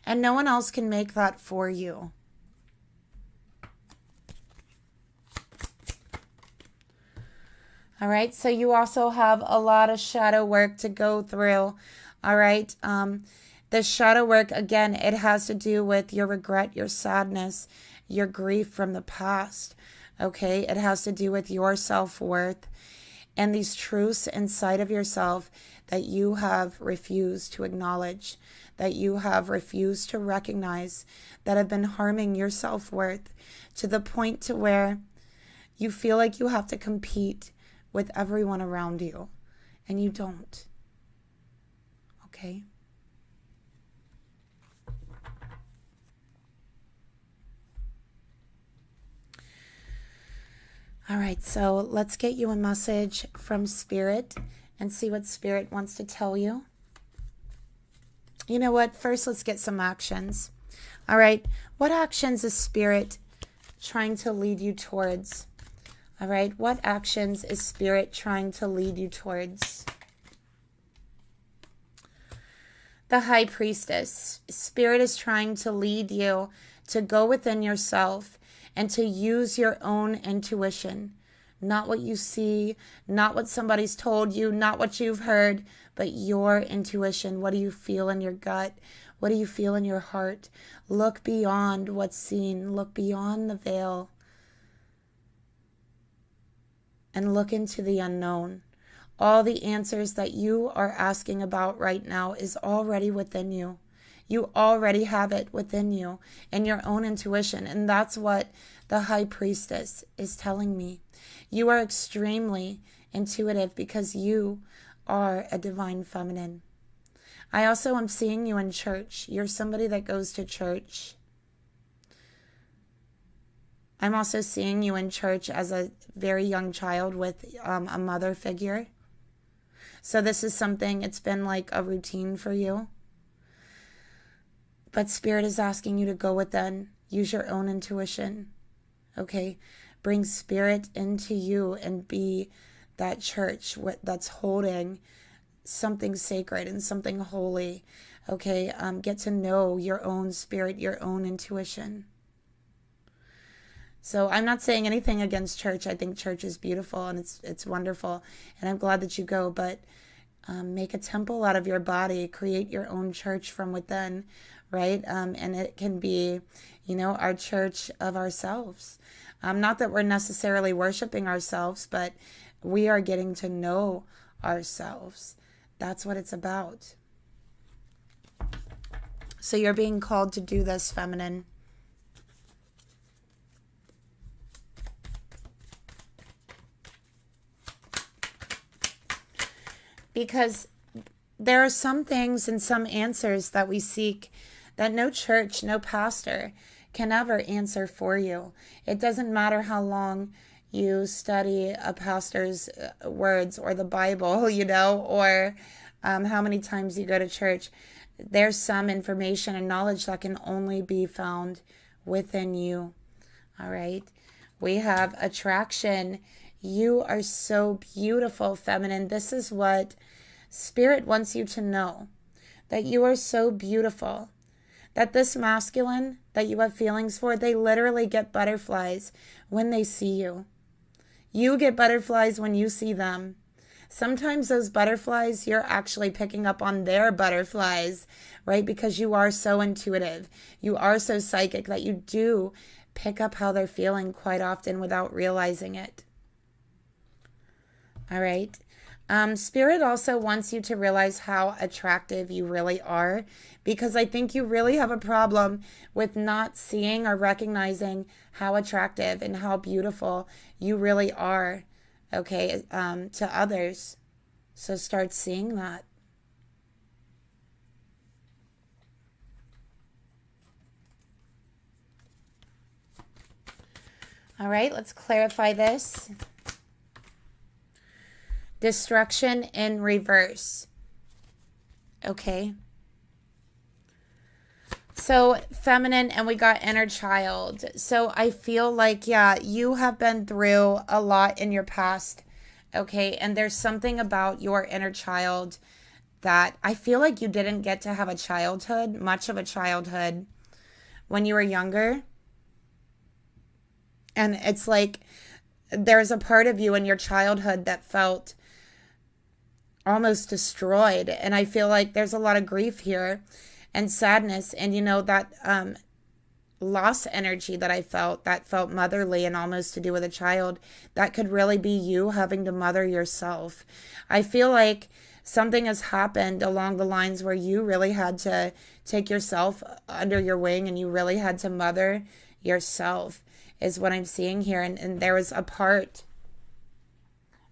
And no one else can make that for you. All right, so you also have a lot of shadow work to go through. All right, the shadow work, again, it has to do with your regret, your sadness, your grief from the past. Okay, it has to do with your self-worth and these truths inside of yourself that you have refused to acknowledge, that you have refused to recognize, that have been harming your self-worth to the point to where you feel like you have to compete with everyone around you, and you don't. Okay? All right, so let's get you a message from Spirit and see what Spirit wants to tell you. You know what? First, let's get some actions. All right, what actions is Spirit trying to lead you towards? All right, what actions is Spirit trying to lead you towards? The High Priestess. Spirit is trying to lead you to go within yourself and to use your own intuition. Not what you see, not what somebody's told you, not what you've heard, but your intuition. What do you feel in your gut? What do you feel in your heart? Look beyond what's seen. Look beyond the veil. And look into the unknown. All the answers that you are asking about right now is already within you. You already have it within you and your own intuition. And that's what the High Priestess is telling me. You are extremely intuitive because you are a divine feminine. I also am seeing you in church. You're somebody that goes to church. I'm also seeing you in church as a very young child with a mother figure. So this is something, it's been like a routine for you. But Spirit is asking you to go within, use your own intuition, okay? Bring Spirit into you and be that church that's holding something sacred and something holy, okay? Get to know your own spirit, your own intuition. So I'm not saying anything against church. I think church is beautiful and it's wonderful. And I'm glad that you go. But make a temple out of your body. Create your own church from within, right? And it can be, our church of ourselves. Not that we're necessarily worshiping ourselves, but we are getting to know ourselves. That's what it's about. So you're being called to do this, feminine. Because there are some things and some answers that we seek that no church, no pastor can ever answer for you. It doesn't matter how long you study a pastor's words or the Bible, or how many times you go to church. There's some information and knowledge that can only be found within you. All right. We have attraction. You are so beautiful, feminine. This is what Spirit wants you to know, that you are so beautiful, that this masculine that you have feelings for, they literally get butterflies when they see you. You get butterflies when you see them. Sometimes those butterflies, you're actually picking up on their butterflies, right? Because you are so intuitive. You are so psychic that you do pick up how they're feeling quite often without realizing it. All right. Spirit also wants you to realize how attractive you really are, because I think you really have a problem with not seeing or recognizing how attractive and how beautiful you really are, okay, to others. So start seeing that. All right, let's clarify this. Destruction in reverse. Okay. So feminine, and we got inner child. So I feel like, you have been through a lot in your past. Okay. And there's something about your inner child that I feel like you didn't get to have much of a childhood when you were younger. And it's like there's a part of you in your childhood that felt almost destroyed. And I feel like there's a lot of grief here and sadness. And that loss energy that I felt, that felt motherly and almost to do with a child, that could really be you having to mother yourself. I feel like something has happened along the lines where you really had to take yourself under your wing and you really had to mother yourself, is what I'm seeing here. And there was a part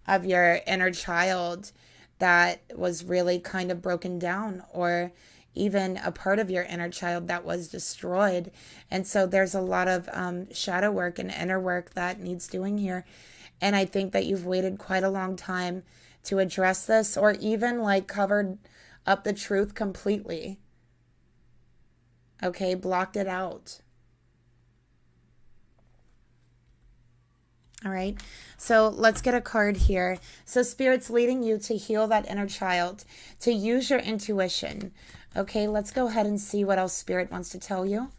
of your inner child that was really kind of broken down, or even a part of your inner child that was destroyed. And so there's a lot of shadow work and inner work that needs doing here. And I think that you've waited quite a long time to address this, or even like covered up the truth completely. Okay, blocked it out. All right, so let's get a card here. So Spirit's leading you to heal that inner child, to use your intuition. Okay, let's go ahead and see what else Spirit wants to tell you.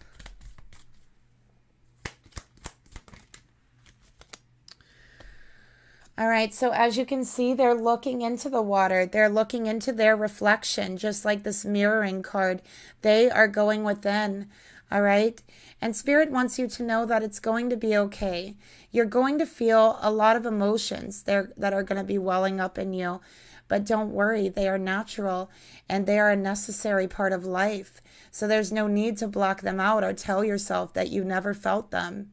All right, so as you can see, they're looking into the water. They're looking into their reflection, just like this mirroring card. They are going within, all right? And Spirit wants you to know that it's going to be okay. You're going to feel a lot of emotions that are going to be welling up in you. But don't worry, they are natural and they are a necessary part of life. So there's no need to block them out or tell yourself that you never felt them.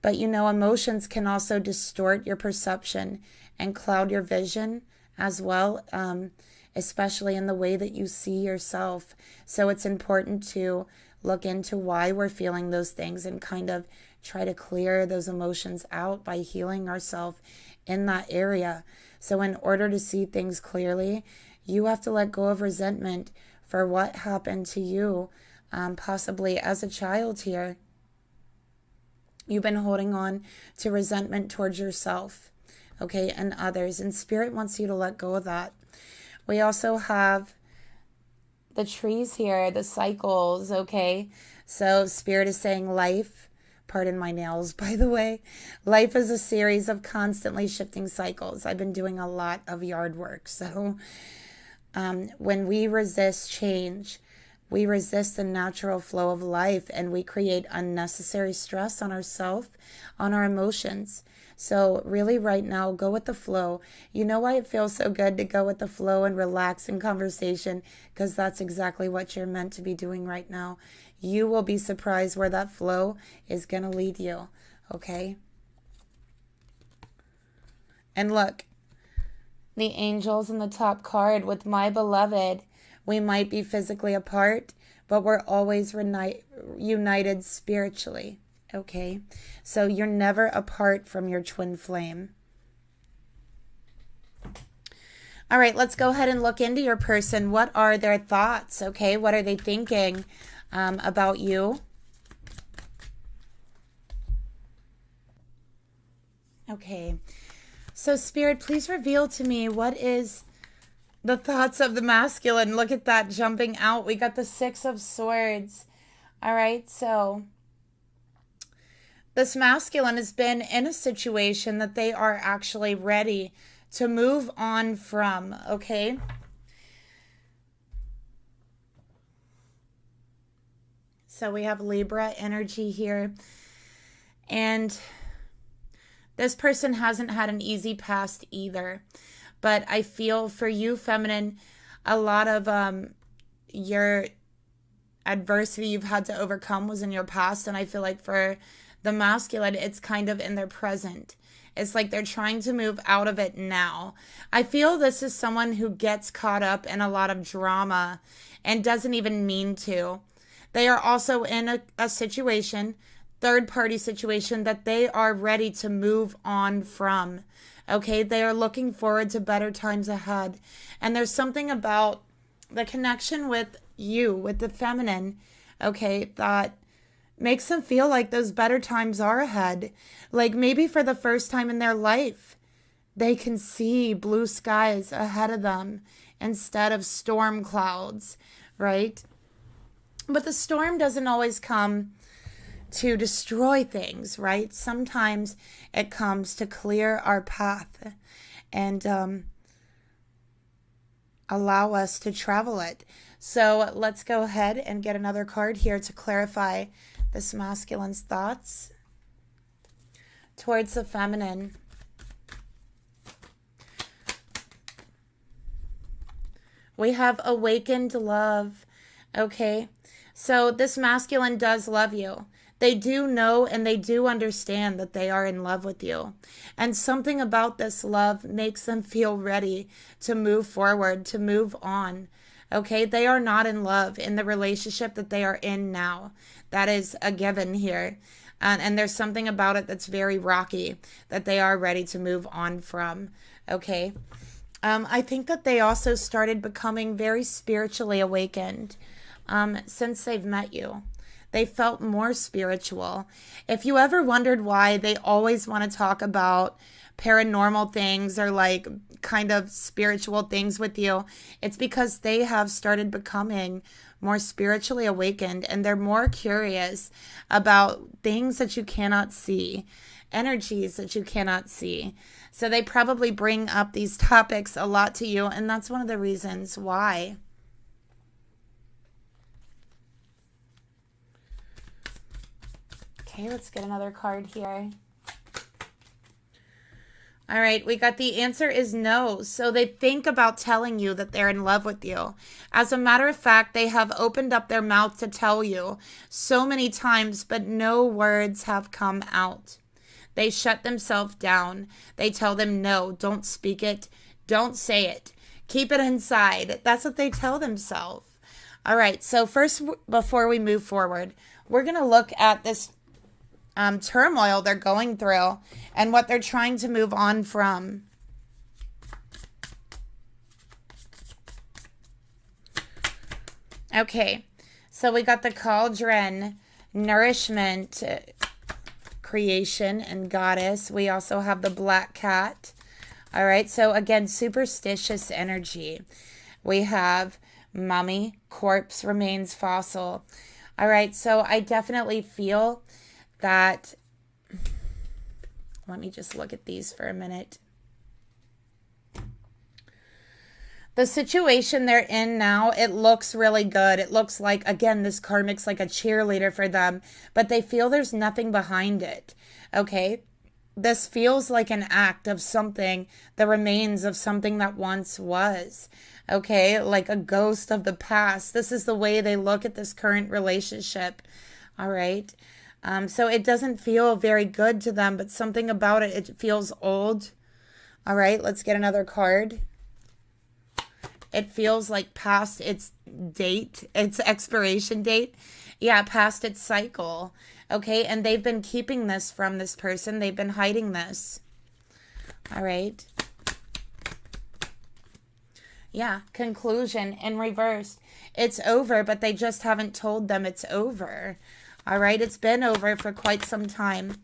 But emotions can also distort your perception and cloud your vision as well, especially in the way that you see yourself. So it's important to look into why we're feeling those things and kind of try to clear those emotions out by healing ourselves in that area. So in order to see things clearly, you have to let go of resentment for what happened to you, possibly as a child here. You've been holding on to resentment towards yourself, okay, and others. And Spirit wants you to let go of that. We also have the trees here, the cycles, okay? So Spirit is saying life, Pardon my nails, by the way. Life is a series of constantly shifting cycles. I've been doing a lot of yard work. So when we resist change, we resist the natural flow of life, and we create unnecessary stress on ourselves, on our emotions. So really right now, go with the flow. You know why it feels so good to go with the flow and relax in conversation? Because that's exactly what you're meant to be doing right now. You will be surprised where that flow is going to lead you, okay? And look, the angels in the top card with my beloved. We might be physically apart, but we're always united spiritually, okay? So you're never apart from your twin flame. All right, let's go ahead and look into your person. What are their thoughts, okay? What are they thinking about you? Okay, so Spirit, please reveal to me what is the thoughts of the masculine. Look at that jumping out. We got the 6 of Swords. All right, so this masculine has been in a situation that they are actually ready to move on from, okay? So we have Libra energy here. And this person hasn't had an easy past either. But I feel for you, feminine, a lot of your adversity you've had to overcome was in your past. And I feel like for the masculine, it's kind of in their present. It's like they're trying to move out of it now. I feel this is someone who gets caught up in a lot of drama and doesn't even mean to. They are also in a situation, third-party situation, that they are ready to move on from. Okay, they are looking forward to better times ahead. And there's something about the connection with you, with the feminine, okay, that makes them feel like those better times are ahead. Like maybe for the first time in their life, they can see blue skies ahead of them instead of storm clouds, right? But the storm doesn't always come to destroy things, right? Sometimes it comes to clear our path and allow us to travel it. So let's go ahead and get another card here to clarify this masculine's thoughts towards the feminine. We have awakened love, okay? So this masculine does love you. They do know and they do understand that they are in love with you. And something about this love makes them feel ready to move forward, to move on. Okay, they are not in love in the relationship that they are in now. That is a given here. And there's something about it that's very rocky that they are ready to move on from. Okay. I think that they also started becoming very spiritually awakened since they've met you. They felt more spiritual. If you ever wondered why they always want to talk about paranormal things or like kind of spiritual things with you, it's because they have started becoming more spiritually awakened and they're more curious about things that you cannot see, energies that you cannot see. So they probably bring up these topics a lot to you, and that's one of the reasons why. Okay, let's get another card here. All right, we got the answer is no. So they think about telling you that they're in love with you. As a matter of fact, they have opened up their mouth to tell you so many times, but no words have come out. They shut themselves down. They tell them, no, don't speak it. Don't say it. Keep it inside. That's what they tell themselves. All right, so first, before we move forward, we're going to look at this turmoil they're going through and what they're trying to move on from. Okay, so we got the cauldron, nourishment, creation, and goddess. We also have the black cat. All right, so again, superstitious energy. We have mummy, corpse remains fossil. All right, so I definitely feel that, let me just look at these for a minute. The situation they're in now, it looks really good. It looks like, again, this karmic's like a cheerleader for them, but they feel there's nothing behind it, okay? This feels like an act of something, the remains of something that once was, okay? Like a ghost of the past. This is the way they look at this current relationship, all right? So it doesn't feel very good to them, but something about it, it feels old. All right, let's get another card. It feels like past its date, its expiration date. Yeah, past its cycle. Okay, and they've been keeping this from this person. They've been hiding this. All right. Yeah, conclusion in reverse. It's over, but they just haven't told them it's over. All right, it's been over for quite some time.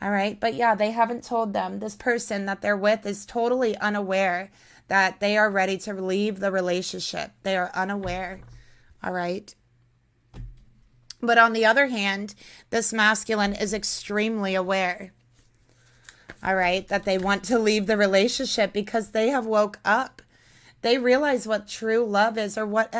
All right, but yeah, they haven't told them. This person that they're with is totally unaware that they are ready to leave the relationship. They are unaware. All right. But on the other hand, this masculine is extremely aware. All right, that they want to leave the relationship because they have woke up. They realize what true love is, or what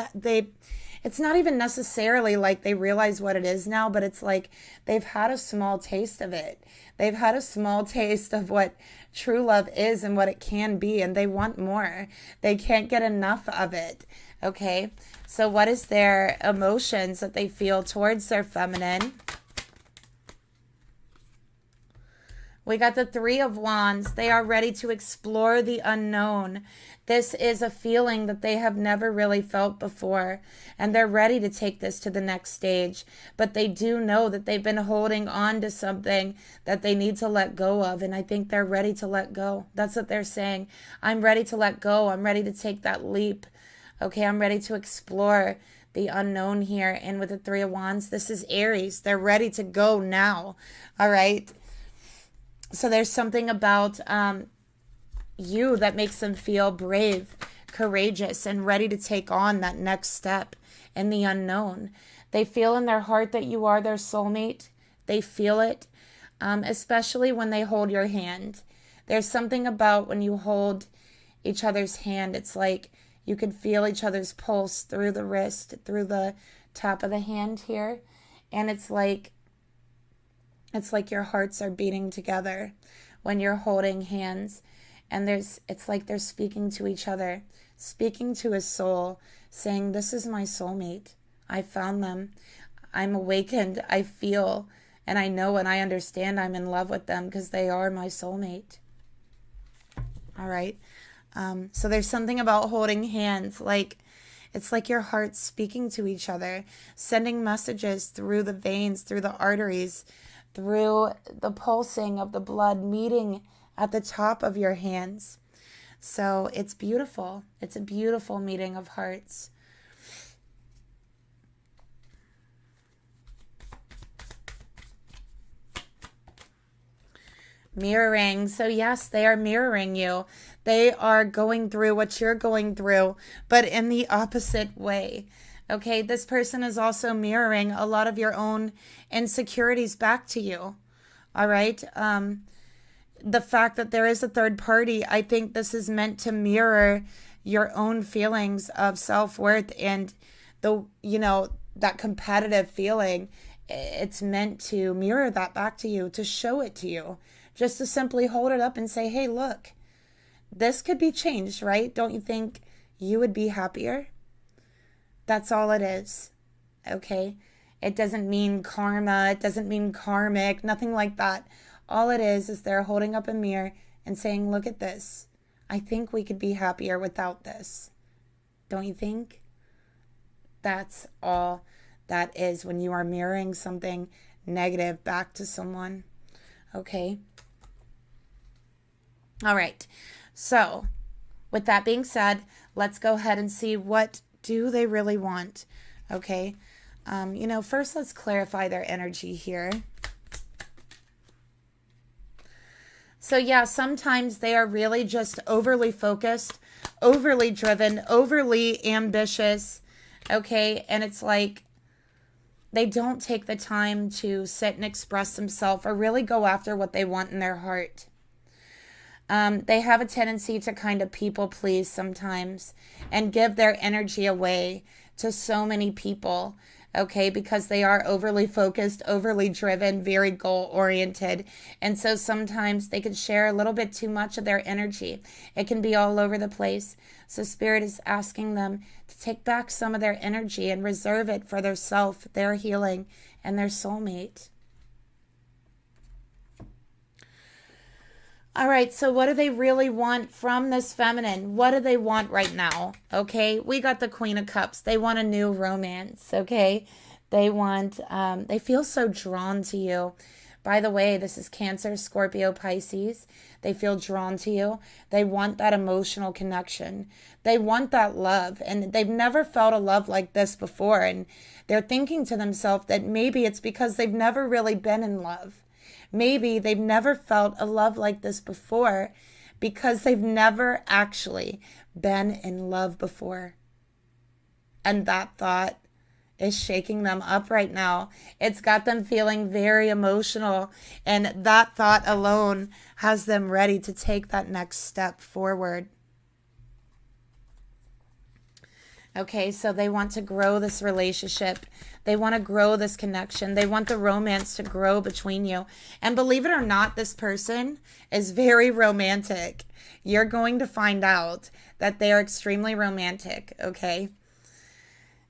it's not even necessarily like they realize what it is now, but it's like they've had a small taste of it. They've had a small taste of what true love is and what it can be, and they want more. They can't get enough of it, okay? So what is their emotions that they feel towards their feminine? We got the Three of Wands. They are ready to explore the unknown. This is a feeling that they have never really felt before, and they're ready to take this to the next stage. But they do know that they've been holding on to something that they need to let go of, and I think they're ready to let go. That's what they're saying. I'm ready to let go. I'm ready to take that leap. Okay, I'm ready to explore the unknown here. And with the Three of Wands, this is Aries. They're ready to go now. All right. So there's something about you that makes them feel brave, courageous, and ready to take on that next step in the unknown. They feel in their heart that you are their soulmate. They feel it, especially when they hold your hand. There's something about when you hold each other's hand, it's like you could feel each other's pulse through the wrist, through the top of the hand here. And it's like your hearts are beating together when you're holding hands. And it's like they're speaking to each other, speaking to his soul, saying, this is my soulmate. I found them. I'm awakened. I feel, and I know and I understand I'm in love with them because they are my soulmate. All right. So there's something about holding hands, like it's like your hearts speaking to each other, sending messages through the veins, through the arteries, through the pulsing of the blood, meeting at the top of your hands. So it's beautiful. It's a beautiful meeting of hearts. Mirroring. So yes, they are mirroring you. They are going through what you're going through, but in the opposite way. Okay, this person is also mirroring a lot of your own insecurities back to you. All right. The fact that there is a third party, I think this is meant to mirror your own feelings of self-worth and that competitive feeling. It's meant to mirror that back to you, to show it to you, just to simply hold it up and say, hey, look, this could be changed, right? Don't you think you would be happier? That's all it is. Okay. It doesn't mean karma. It doesn't mean karmic, nothing like that. All it is they're holding up a mirror and saying, look at this. I think we could be happier without this. Don't you think? That's all that is when you are mirroring something negative back to someone. Okay. All right. So with that being said, let's go ahead and see what do they really want. Okay. First let's clarify their energy here. So yeah, sometimes they are really just overly focused, overly driven, overly ambitious. Okay. And it's like they don't take the time to sit and express themselves or really go after what they want in their heart. They have a tendency to kind of people please sometimes and give their energy away to so many people, okay, because they are overly focused, overly driven, very goal oriented. And so sometimes they can share a little bit too much of their energy. It can be all over the place. So Spirit is asking them to take back some of their energy and reserve it for their self, their healing, and their soulmate. All right, so what do they really want from this feminine? What do they want right now? Okay, we got the Queen of Cups. They want a new romance, okay? They want, they feel so drawn to you. By the way, this is Cancer, Scorpio, Pisces. They feel drawn to you. They want that emotional connection. They want that love, and they've never felt a love like this before. And they're thinking to themselves that maybe it's because they've never really been in love. Maybe they've never felt a love like this before because they've never actually been in love before. And that thought is shaking them up right now. It's got them feeling very emotional, and that thought alone has them ready to take that next step forward. Okay, so they want to grow this relationship. They want to grow this connection. They want the romance to grow between you. And believe it or not, this person is very romantic. You're going to find out that they are extremely romantic, okay?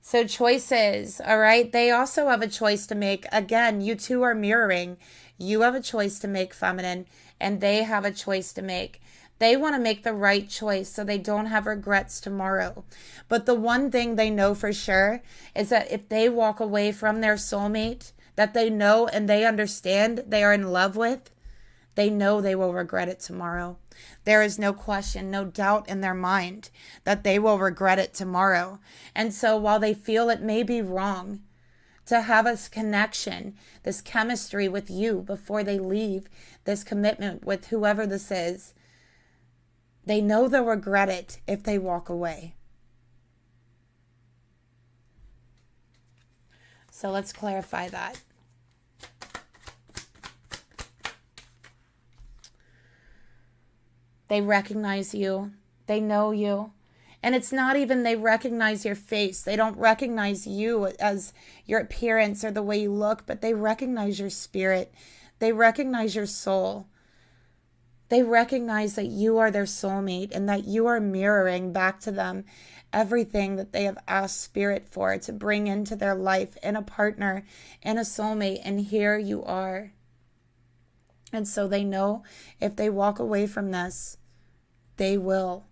So choices, all right? They also have a choice to make. Again, you two are mirroring. You have a choice to make, feminine, and they have a choice to make. They want to make the right choice so they don't have regrets tomorrow. But the one thing they know for sure is that if they walk away from their soulmate that they know and they understand they are in love with, they know they will regret it tomorrow. There is no question, no doubt in their mind that they will regret it tomorrow. And so while they feel it may be wrong to have a connection, this chemistry with you before they leave, this commitment with whoever this is, they know they'll regret it if they walk away. So let's clarify that. They recognize you. They know you. And it's not even they recognize your face. They don't recognize you as your appearance or the way you look, but they recognize your spirit. They recognize your soul. They recognize that you are their soulmate and that you are mirroring back to them everything that they have asked Spirit for to bring into their life in a partner, in a soulmate, and here you are. And so they know if they walk away from this, they will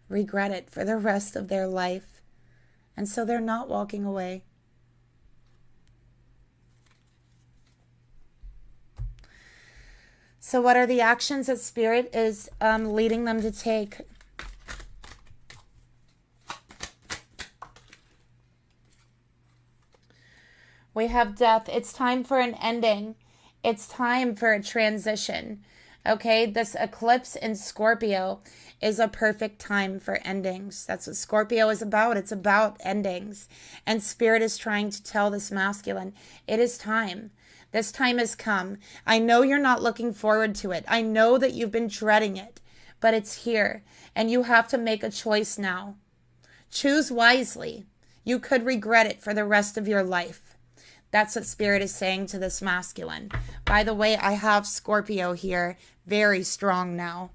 regret it for the rest of their life. And so they're not walking away. So what are the actions that Spirit is leading them to take? We have death. It's time for an ending. It's time for a transition. Okay, this eclipse in Scorpio is a perfect time for endings. That's what Scorpio is about. It's about endings. And Spirit is trying to tell this masculine, it is time. This time has come. I know you're not looking forward to it. I know that you've been dreading it, but it's here. And you have to make a choice now. Choose wisely. You could regret it for the rest of your life. That's what Spirit is saying to this masculine. By the way, I have Scorpio here, very strong now.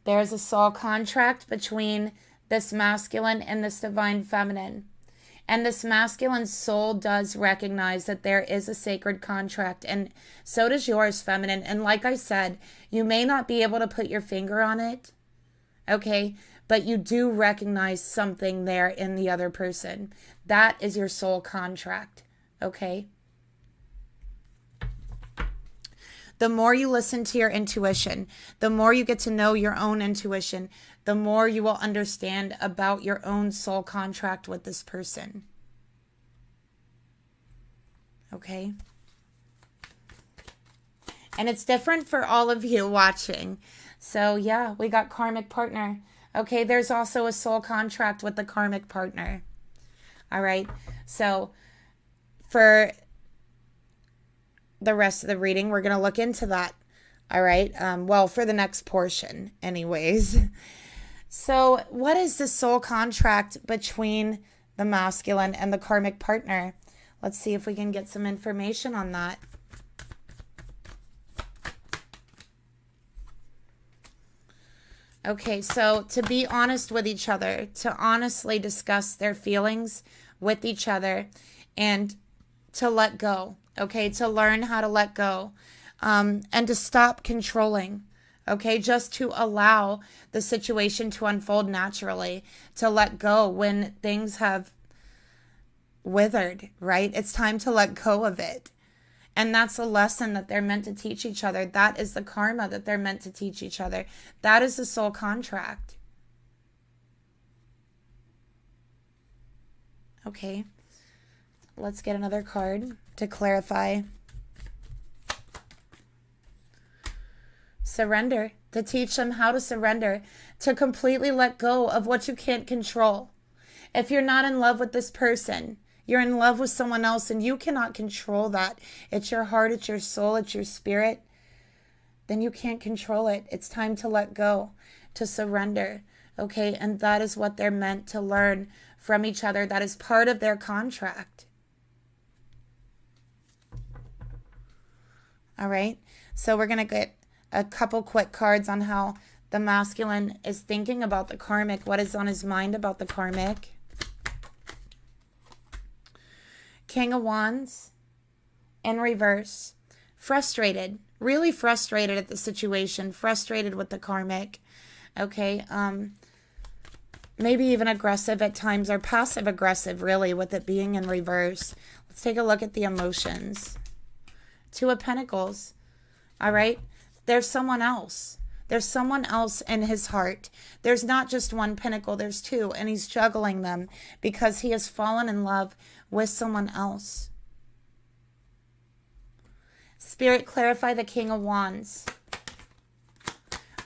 There's a soul contract between this masculine and this divine feminine. And this masculine soul does recognize that there is a sacred contract, and so does yours, feminine. And like I said, you may not be able to put your finger on it, okay? But you do recognize something there in the other person. That is your soul contract, okay? The more you listen to your intuition, the more you get to know your own intuition, the more you will understand about your own soul contract with this person. Okay? And it's different for all of you watching. So yeah, we got karmic partner. Okay, there's also a soul contract with the karmic partner. All right, so for the rest of the reading, we're going to look into that. All right, well, for the next portion anyways. So what is the soul contract between the masculine and the karmic partner? Let's see if we can get some information on that. Okay, so to be honest with each other, to honestly discuss their feelings with each other, and to let go, okay, to learn how to let go, and to stop controlling, okay, just to allow the situation to unfold naturally, to let go when things have withered, right? It's time to let go of it. And that's a lesson that they're meant to teach each other. That is the karma that they're meant to teach each other. That is the soul contract. Okay. Let's get another card to clarify. Surrender. To teach them how to surrender. To completely let go of what you can't control. If you're not in love with this person, you're in love with someone else and you cannot control that. It's your heart, it's your soul, it's your spirit. Then you can't control it. It's time to let go, to surrender. Okay, and that is what they're meant to learn from each other. That is part of their contract. All right, so we're going to get a couple quick cards on how the masculine is thinking about the karmic. What is on his mind about the karmic? King of Wands in reverse. Frustrated, really frustrated at the situation, frustrated with the karmic. Okay, maybe even aggressive at times, or passive aggressive, really, with it being in reverse. Let's take a look at the emotions. Two of Pentacles. All right, there's someone else. There's someone else in his heart. There's not just one pentacle, there's two, and he's juggling them because he has fallen in love with someone else. Spirit, clarify the King of Wands.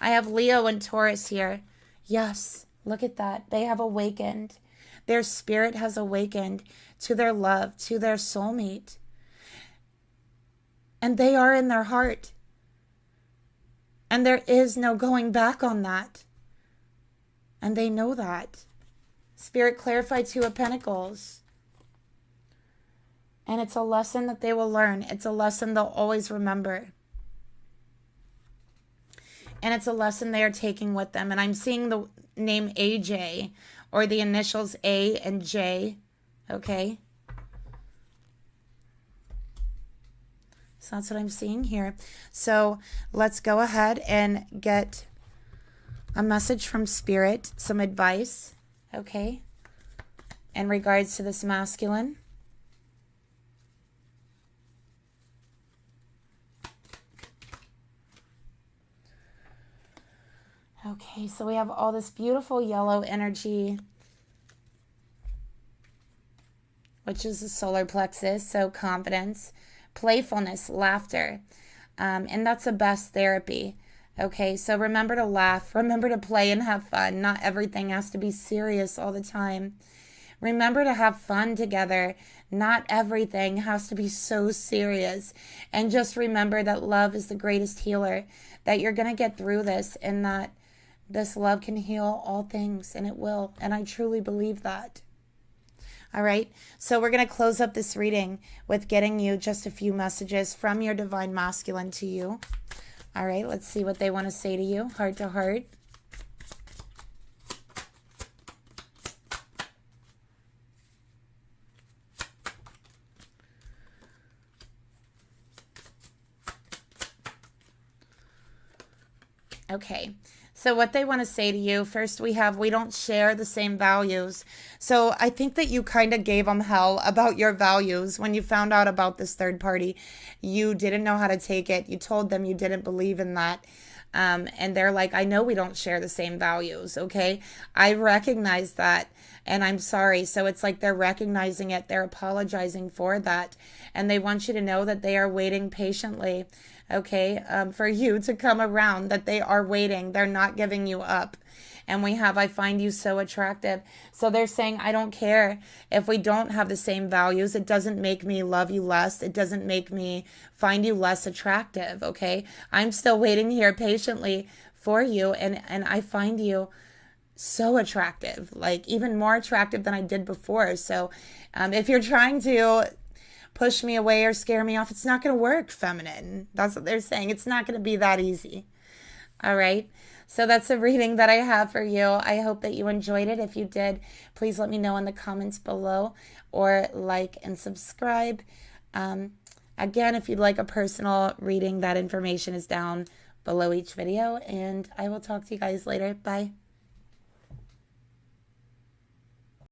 I have Leo and Taurus here. Yes, look at that. They have awakened. Their spirit has awakened to their love, to their soulmate. And they are in their heart. And there is no going back on that. And they know that. Spirit, clarify Two of Pentacles. And it's a lesson that they will learn. It's a lesson they'll always remember. And it's a lesson they are taking with them. And I'm seeing the name AJ, or the initials A and J. Okay? So that's what I'm seeing here. So let's go ahead and get a message from Spirit, some advice, okay, in regards to this masculine. Okay, so we have all this beautiful yellow energy, which is the solar plexus, so confidence, playfulness, laughter, and that's the best therapy. Okay, so remember to laugh, remember to play and have fun. Not everything has to be serious all the time. Remember to have fun together. Not everything has to be so serious. And just remember that love is the greatest healer, that you're going to get through this, and that this love can heal all things, and it will. And I truly believe that. All right, so we're going to close up this reading with getting you just a few messages from your divine masculine to you. All right, let's see what they want to say to you, heart to heart. Okay, so what they want to say to you, first we don't share the same values. So I think that you kind of gave them hell about your values when you found out about this third party. You didn't know how to take it. You told them you didn't believe in that. And they're like, I know we don't share the same values, okay? I recognize that, and I'm sorry. So it's like they're recognizing it, they're apologizing for that, and they want you to know that they are waiting patiently, okay, for you to come around, that they are waiting. They're not giving you up. And we have, I find you so attractive. So they're saying, I don't care if we don't have the same values. It doesn't make me love you less. It doesn't make me find you less attractive, okay? I'm still waiting here patiently for you, and I find you so attractive, like even more attractive than I did before. So if you're trying to push me away or scare me off, it's not going to work, feminine. That's what they're saying. It's not going to be that easy. All right. So that's a reading that I have for you. I hope that you enjoyed it. If you did, please let me know in the comments below, or like and subscribe. Again, if you'd like a personal reading, that information is down below each video, and I will talk to you guys later. Bye.